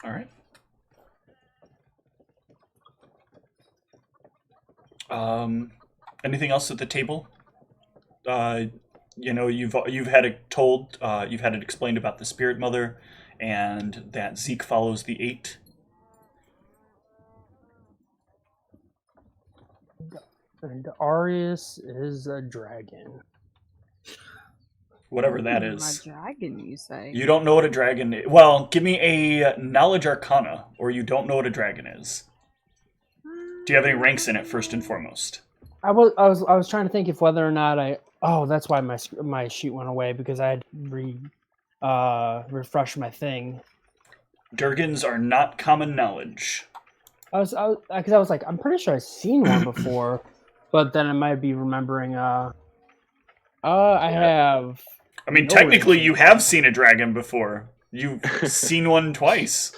All right. Anything else at the table? You've had it told, you've had it explained about the Spirit Mother, and that Zeke follows the 8. And Arius is a dragon. Whatever that A is. dragon, you say? You don't know what a dragon is. Well, give me a knowledge arcana, or you don't know what a dragon is. Do you have any ranks in it, first and foremost? I was trying to think if whether or not I. Oh, that's why my sheet went away, because I had refreshed my thing. Durgans are not common knowledge. I was like, I'm pretty sure I've seen one before, but then I might be remembering. I have. I mean, no technically, ranks. you have seen a dragon before. You've seen one twice.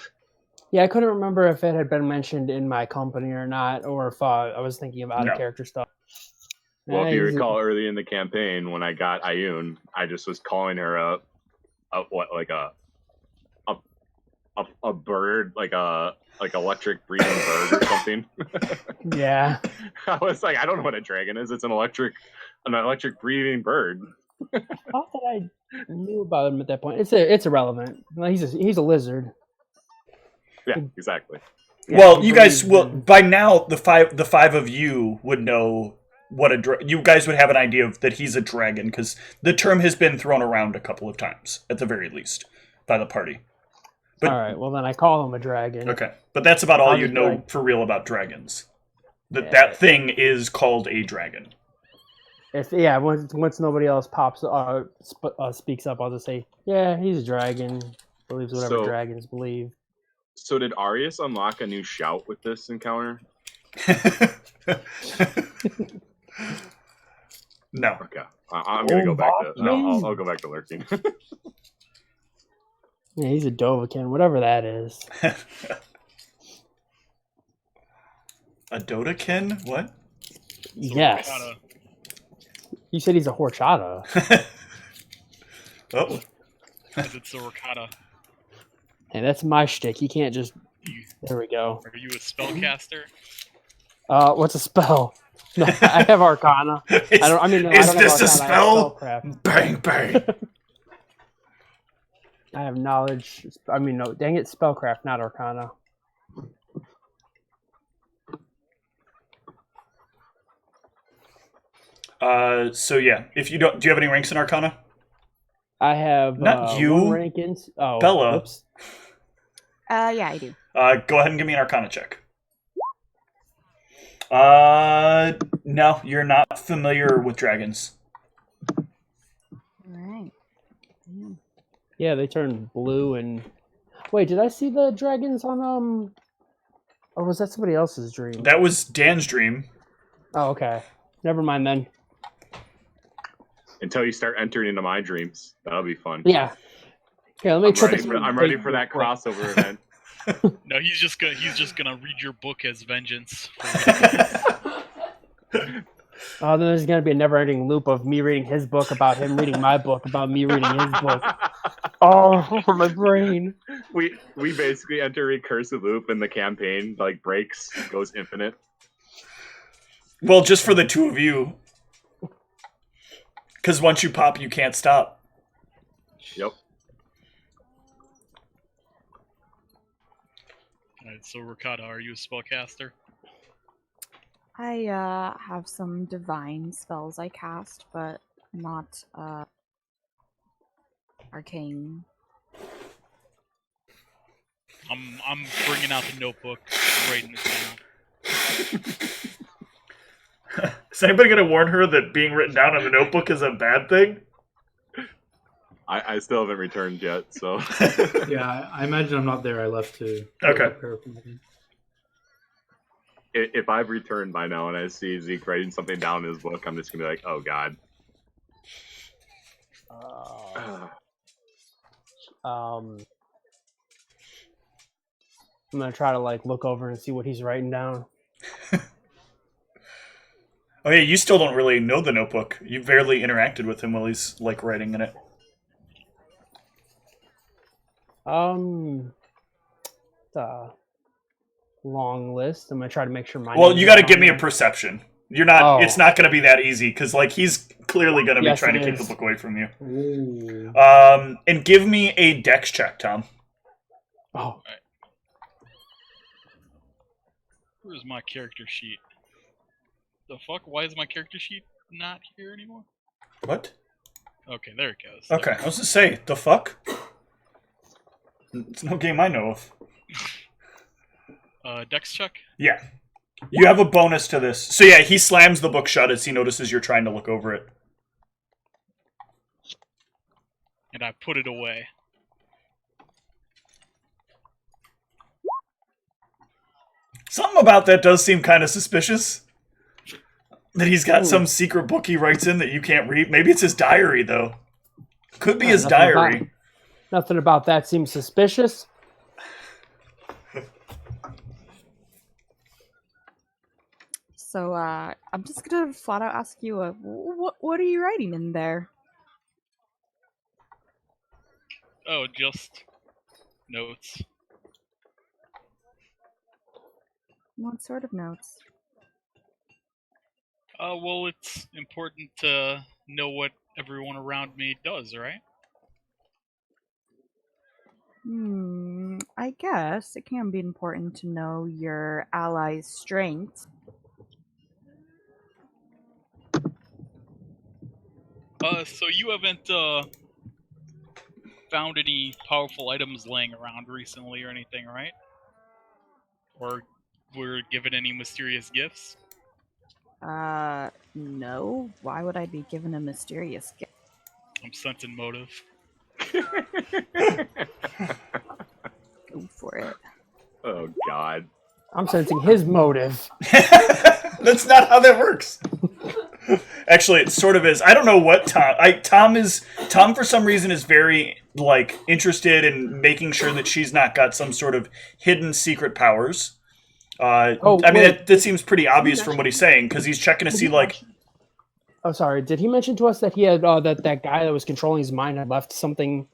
Yeah, I couldn't remember if it had been mentioned in my company or not, or if I was thinking of out of character stuff. Well, if you recall early in the campaign when I got Ayun, I just was calling her a bird, like electric breathing bird or something. Yeah. I was like, I don't know what a dragon is. It's an electric breathing bird. I thought that I knew about him at that point. It's irrelevant. Well, he's a lizard. Yeah, exactly. Yeah, Well, you guys will by now. The five of you would know what you guys would have an idea of that he's a dragon, because the term has been thrown around a couple of times, at the very least, by the party. But, all right, well then I call him a dragon. Okay, but that's about all I'm you know for real about dragons. That thing is called a dragon. Once nobody else speaks up, I'll just say, yeah, he's a dragon. Believes whatever dragons believe. So did Arius unlock a new shout with this encounter? No. Okay, I'm gonna go back to. No, I'll go back to lurking. Yeah, he's a Dovahkiin, whatever that is. A Dodakin? What? Yes. You said he's a horchata. Oh. It's a ricotta. Hey, that's my shtick. You can't just. There we go. Are you a spellcaster? What's a spell? No, I have Arcana. Is this a spell? Bang bang. I have knowledge. No, dang it, spellcraft, not Arcana. So yeah, if you don't, do you have any ranks in Arcana? I have not you, one rank in. Oh, Bella. Whoops. Yeah, I do. Go ahead and give me an Arcana check. No, you're not familiar with dragons. All right. Yeah, they turn blue and. Wait, did I see the dragons on or was that somebody else's dream? That was Dan's dream. Oh, okay. Never mind then. Until you start entering into my dreams, that'll be fun. Yeah. Here, let me I'm ready for that crossover event. No, he's just gonna read your book as vengeance. Oh, then there's gonna be a never-ending loop of me reading his book about him reading my book about me reading his book. Oh, my brain. We basically enter a recursive loop, and the campaign breaks, goes infinite. Well, just for the two of you, because once you pop, you can't stop. Yep. Alright, so Ricotta, are you a spellcaster? I have some divine spells I cast, but not arcane. I'm bringing out the notebook, writing this down. Is anybody going to warn her that being written down on the notebook is a bad thing? I still haven't returned yet, so... Yeah, I imagine I'm not there. I left to... Okay. If I've returned by now and I see Zeke writing something down in his book, I'm just going to be like, oh, God. I'm gonna try to like look over and see what he's writing down. Oh yeah, you still don't really know the notebook. You barely interacted with him while he's like writing in it. The long list. I'm gonna try to make sure my. Well, you got to give me a perception. You're not. Oh. It's not going to be that easy because like he's clearly going to be Yes, trying to it keep is. the book away from you. Ooh. And give me a dex check, Tom. Oh, Where's my character sheet? The fuck? Why is my character sheet not here anymore? What? Okay, there it goes. Okay, I was gonna say the fuck. It's no game I know of. Dex check? Yeah. You have a bonus to this. So yeah, he slams the book shut as he notices you're trying to look over it. And I put it away. Something about that does seem kind of suspicious. That he's got some secret book he writes in that you can't read. Maybe it's his diary, though. Could be his diary. Nothing about that seems suspicious. So I'm just gonna flat out ask you, what are you writing in there? Oh, just notes. What sort of notes? Well, it's important to know what everyone around me does, right? I guess it can be important to know your allies' strengths. So you haven't, found any powerful items laying around recently or anything, right? Or were given any mysterious gifts? No. Why would I be given a mysterious gift? I'm sensing motive. Go for it. Oh God. I'm sensing his motive. That's not how that works. Actually, it sort of is. I don't know what Tom for some reason is very like interested in making sure that she's not got some sort of hidden secret powers. I mean, that seems pretty obvious from what he's saying because he's checking to see like. Oh, sorry. Did he mention to us that he had that guy that was controlling his mind had left something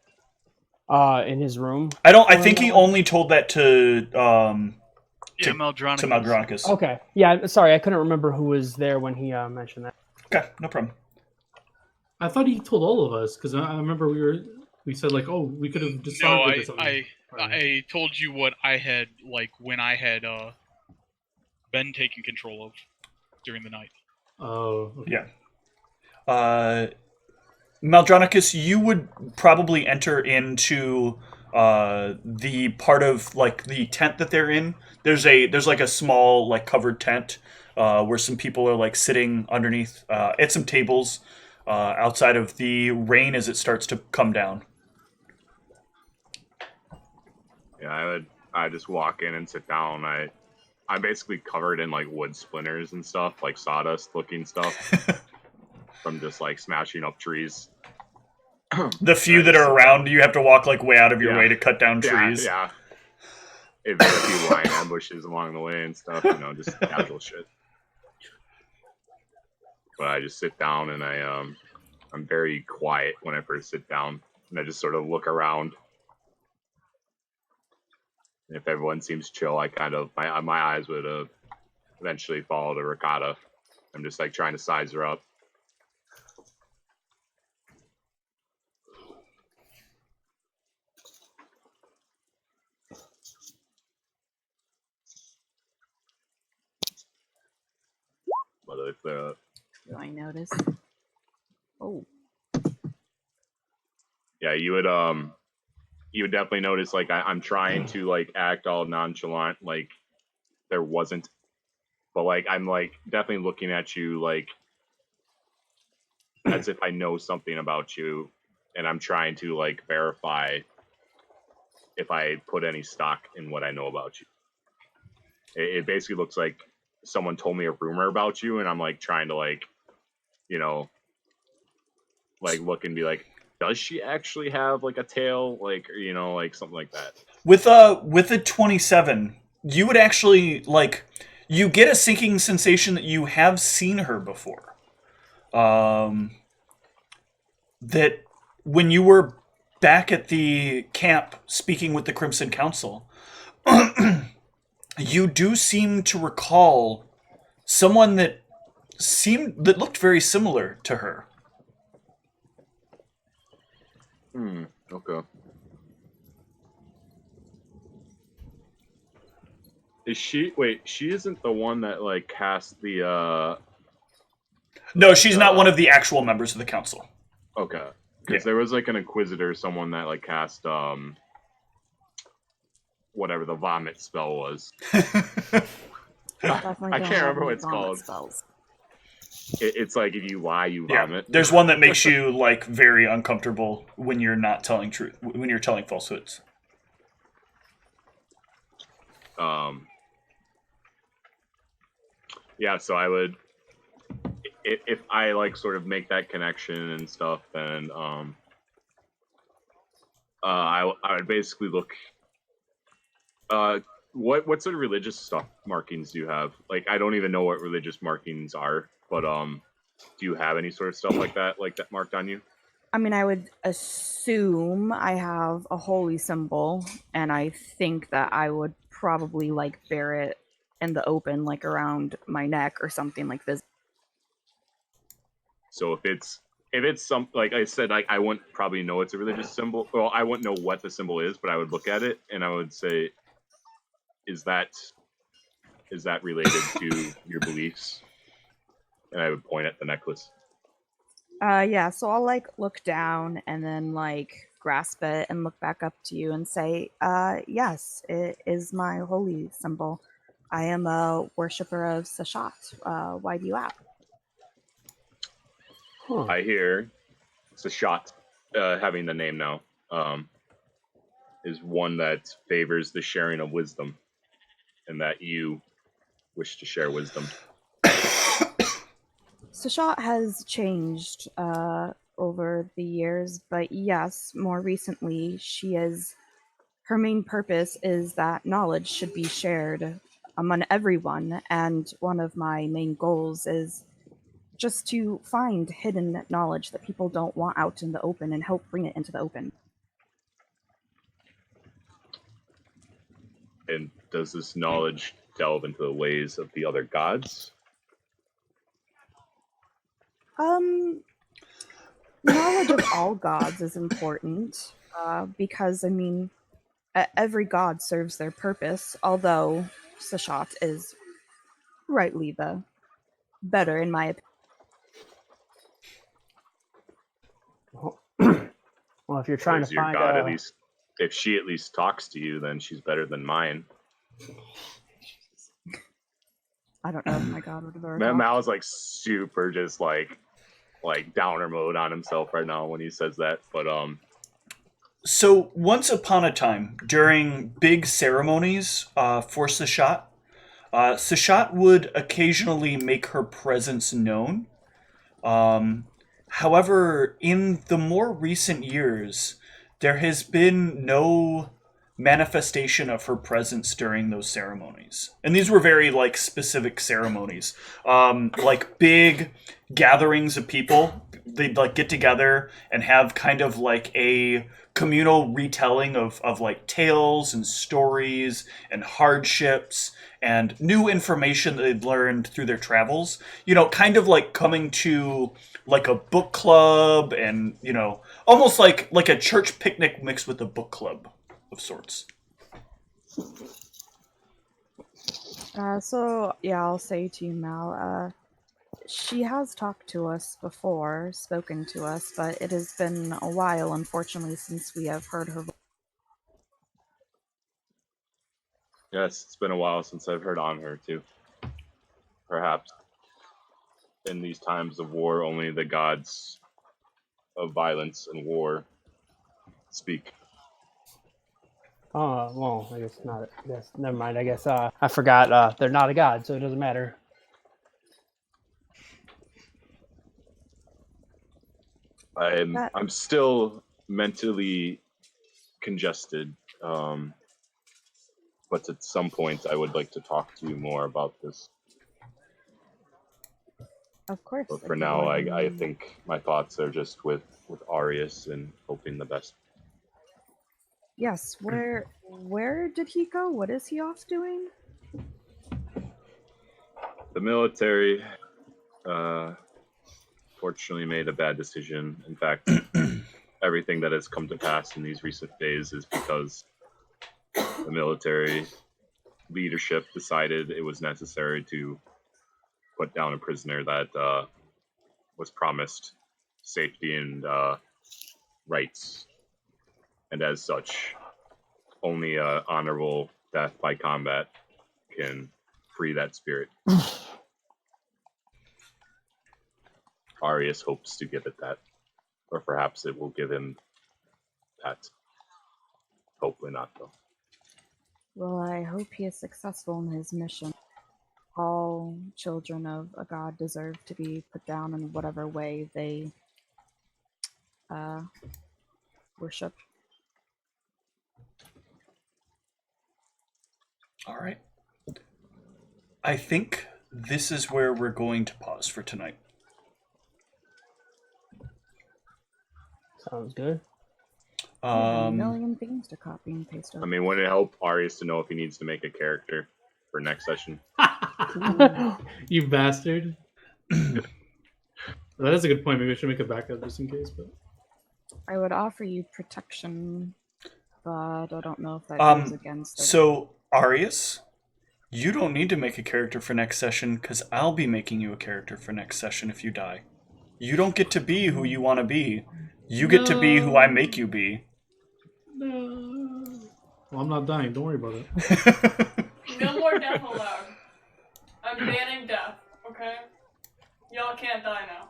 in his room? I think he only told that to Maldronicus. To Maldronicus. Okay. Yeah. Sorry, I couldn't remember who was there when he mentioned that. Okay, no problem. I thought he told all of us because I remember we said like, oh, we could have decided No, or something. I told you what I had, like, when I had been taken control of during the night. Oh, okay. Yeah. Maldronicus, you would probably enter into the part of like the tent that they're in. There's like a small like covered tent where some people are like sitting underneath at some tables outside of the rain as it starts to come down. Yeah, I just walk in and sit down. I'm basically covered in like wood splinters and stuff, like sawdust looking stuff from just like smashing up trees. The few that are around, you have to walk like way out of your way to cut down trees. Yeah. If there are a few lion ambushes along the way and stuff, just casual shit. But I just sit down and I'm very quiet when I first sit down, and I just sort of look around. And if everyone seems chill, I kind of my eyes would eventually follow to Ricotta. I'm just like trying to size her up. But if Do I notice? Oh. yeah, you would definitely notice like I'm trying to like act all nonchalant, like there wasn't, but like I'm like definitely looking at you like as if I know something about you, and I'm trying to like verify if I put any stock in what I know about you. It basically looks like someone told me a rumor about you, and I'm like trying to like, like look and be like, does she actually have like a tail, like like something like that? With a 27, you would actually like you get a sinking sensation that you have seen her before. That when you were back at the camp speaking with the Crimson Council, you do seem to recall someone that looked very similar to her. Okay. Is she? Wait, she isn't the one that like cast the. No, she's not one of the actual members of the council. Okay, because there was like an Inquisitor, someone that like cast whatever the vomit spell was. I can't remember what it's called. Spells. It's like if you lie, you vomit. There's one that makes you like very uncomfortable when you're not telling truth, when you're telling falsehoods. Yeah, so I would, if I like sort of make that connection and stuff, then I would basically look. What sort of religious stuff markings do you have? Like, I don't even know what religious markings are, but do you have any sort of stuff like that marked on you? I mean, I would assume I have a holy symbol, and I think that I would probably like bear it in the open, like around my neck or something like this. So if it's some, like I said, I wouldn't probably know it's a religious symbol. Well, I wouldn't know what the symbol is, but I would look at it and I would say, is that related to your beliefs? And I would point at the necklace. Yeah, so I'll like look down and then like grasp it and look back up to you and say, yes, it is my holy symbol. I am a worshiper of Sashat. Why do you ask? I hear Sashat, having the name now, is one that favors the sharing of wisdom, and that you wish to share wisdom. Sashat has changed over the years, but yes, more recently, her main purpose is that knowledge should be shared among everyone, and one of my main goals is just to find hidden knowledge that people don't want out in the open and help bring it into the open. And does this knowledge delve into the ways of the other gods? Knowledge of all gods is important, because, I mean, every god serves their purpose, although Sashat is rightly the better, in my opinion. Well, if you're trying to find god, at least, if she at least talks to you, then she's better than mine. I don't know if my god would have ever Mal's like super just like downer mode on himself right now when he says that, but So once upon a time, during big ceremonies for Sashat, Sashat would occasionally make her presence known. However, in the more recent years, there has been no manifestation of her presence during those ceremonies. And these were very like specific ceremonies, like big gatherings of people. They'd like get together and have kind of like a communal retelling of like tales and stories and hardships and new information that they'd learned through their travels. You know, kind of like coming to like a book club, and you know, almost like a church picnic mixed with a book club of sorts. So yeah, I'll say to you, Mal, she has talked to us before, spoken to us, but it has been a while, unfortunately, since we have heard her voice. yes, it's been a while since I've heard on her too. Perhaps in these times of war, only the gods of violence and war speak. Oh, well, I guess not. Yes, never mind. I guess I forgot. They're not a god, so it doesn't matter. I'm still mentally congested. but at some point I would like to talk to you more about this. Of course. But for now, I think my thoughts are just with Arius and hoping the best. Yes. Where did he go? What is he off doing? The military, fortunately, made a bad decision. In fact, everything that has come to pass in these recent days is because the military leadership decided it was necessary to put down a prisoner that was promised safety and rights. And as such, only honorable death by combat can free that spirit. Arius hopes to give it that. Or perhaps it will give him that. Hopefully not, though. Well, I hope he is successful in his mission. All children of a god deserve to be put down in whatever way they worship. All right. I think this is where we're going to pause for tonight. Sounds good. A million things to copy and paste over. I mean, wouldn't it help Arius to know if he needs to make a character for next session? You bastard. That is a good point. Maybe I should make a backup just in case. But I would offer you protection, but I don't know if that goes against it. So, Arius, you don't need to make a character for next session, because I'll be making you a character for next session if you die. You don't get to be who you want to be. You get to be who I make you be. no. Well, I'm not dying. Don't worry about it. No more death allowed. I'm banning death, okay? Y'all can't die now.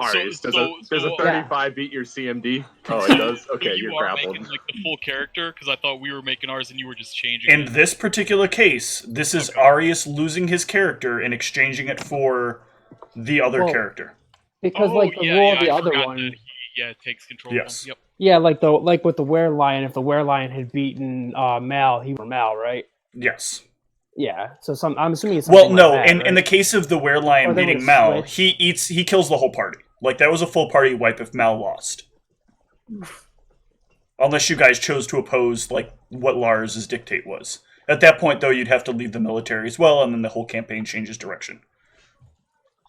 Arius, does a 35 beat your CMD? Oh, it does? Okay, you you're are grappled. making like the full character, because I thought we were making ours and you were just changing In it. this particular case, this is Arius losing his character and exchanging it for the other character. Because the rule of the I other forgot one, that it takes control Yes. of them. Yep. yeah, like with the Werelion, if the Werelion had beaten Mal, he were Mal, right? Yes. Yeah. So I'm assuming it's Well, something no. like that, in right? the case of the Or Werelion they beating would Mal, switch. he kills the whole party. Like, that was a full party wipe if Mal lost. Unless you guys chose to oppose, like, what Lars's dictate was. At that point, though, you'd have to leave the military as well, and then the whole campaign changes direction.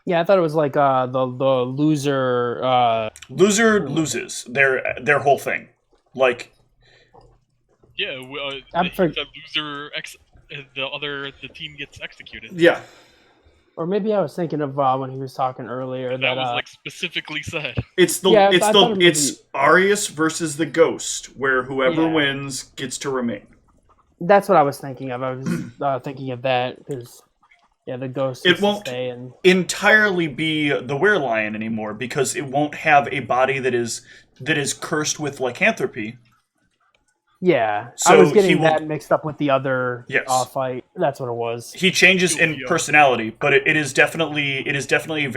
Yeah, I thought it was like the loser. Loser loses their whole thing. Like, Yeah, the loser, the team gets executed. yeah. Or maybe I was thinking of when he was talking earlier That was like specifically said. It's Yeah, I thought it it's Arius versus the Ghost, where whoever Yeah. wins gets to remain. That's what I was thinking of. I was thinking of that because the ghost. It gets to won't stay and entirely be the Werelion anymore, because it won't have a body that is cursed with lycanthropy. yeah. So I was he getting will- that mixed up with the other Yes. fight. That's what it was. He changes in Yeah. personality, but it is definitely a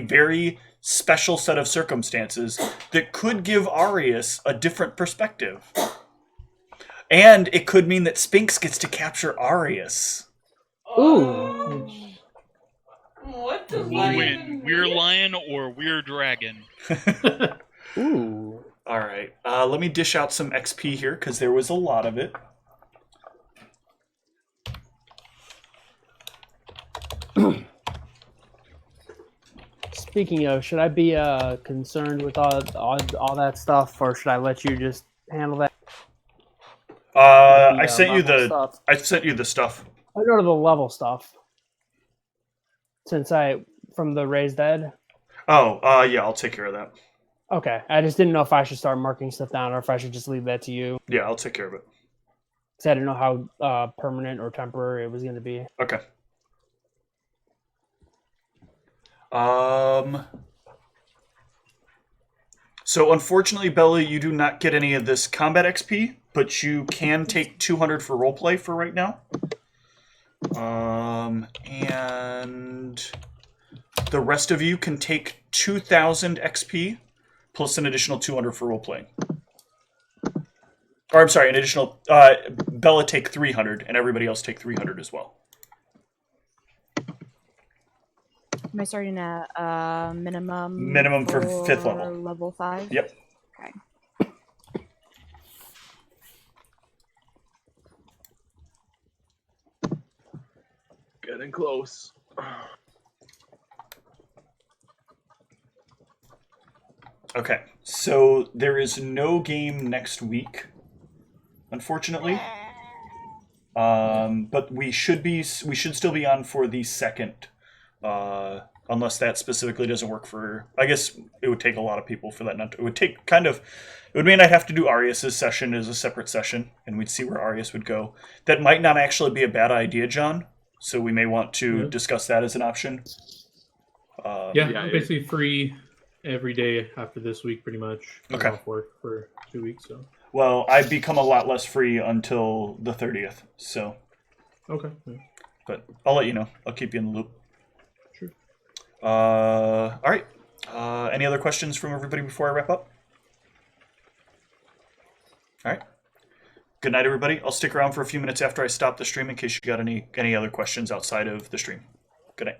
very special set of circumstances that could give Arius a different perspective. And it could mean that Sphinx gets to capture Arius. Ooh. What does We'll that win. even We're mean? lion or we're dragon. Ooh. All right, let me dish out some XP here, because there was a lot of it. Speaking of, should I be concerned with all that stuff, or should I let you just handle that? I sent you the stuff. I sent you the stuff. I go to the level stuff. Since from the raised dead. Oh, yeah, I'll take care of that. Okay, I just didn't know if I should start marking stuff down or if I should just leave that to you. Yeah, I'll take care of it. Because I didn't know how permanent or temporary it was going to be. Okay. So unfortunately, Bella, you do not get any of this combat XP, but you can take 200 for roleplay for right now. And the rest of you can take 2,000 XP plus an additional 200 for roleplaying. Or I'm sorry, an additional. Bella take 300, and everybody else take 300 as well. Am I starting at minimum? Minimum for 5th level. Level 5? Yep. Okay. Getting close. Okay, so there is no game next week, unfortunately. But we should still be on for the 2nd, unless that specifically doesn't work for. I guess it would take a lot of people for that not to. It would take it would mean I'd have to do Arias's session as a separate session, and we'd see where Arias would go. That might not actually be a bad idea, John. So we may want to discuss that as an option. I'm basically free every day after this week, pretty much. I'm Okay. off work for 2 weeks, so. Well, I become a lot less free until the 30th, so. Okay. Yeah. But I'll let you know. I'll keep you in the loop. Sure. All right. Any other questions from everybody before I wrap up? All right. Good night, everybody. I'll stick around for a few minutes after I stop the stream in case you got any other questions outside of the stream. Good night.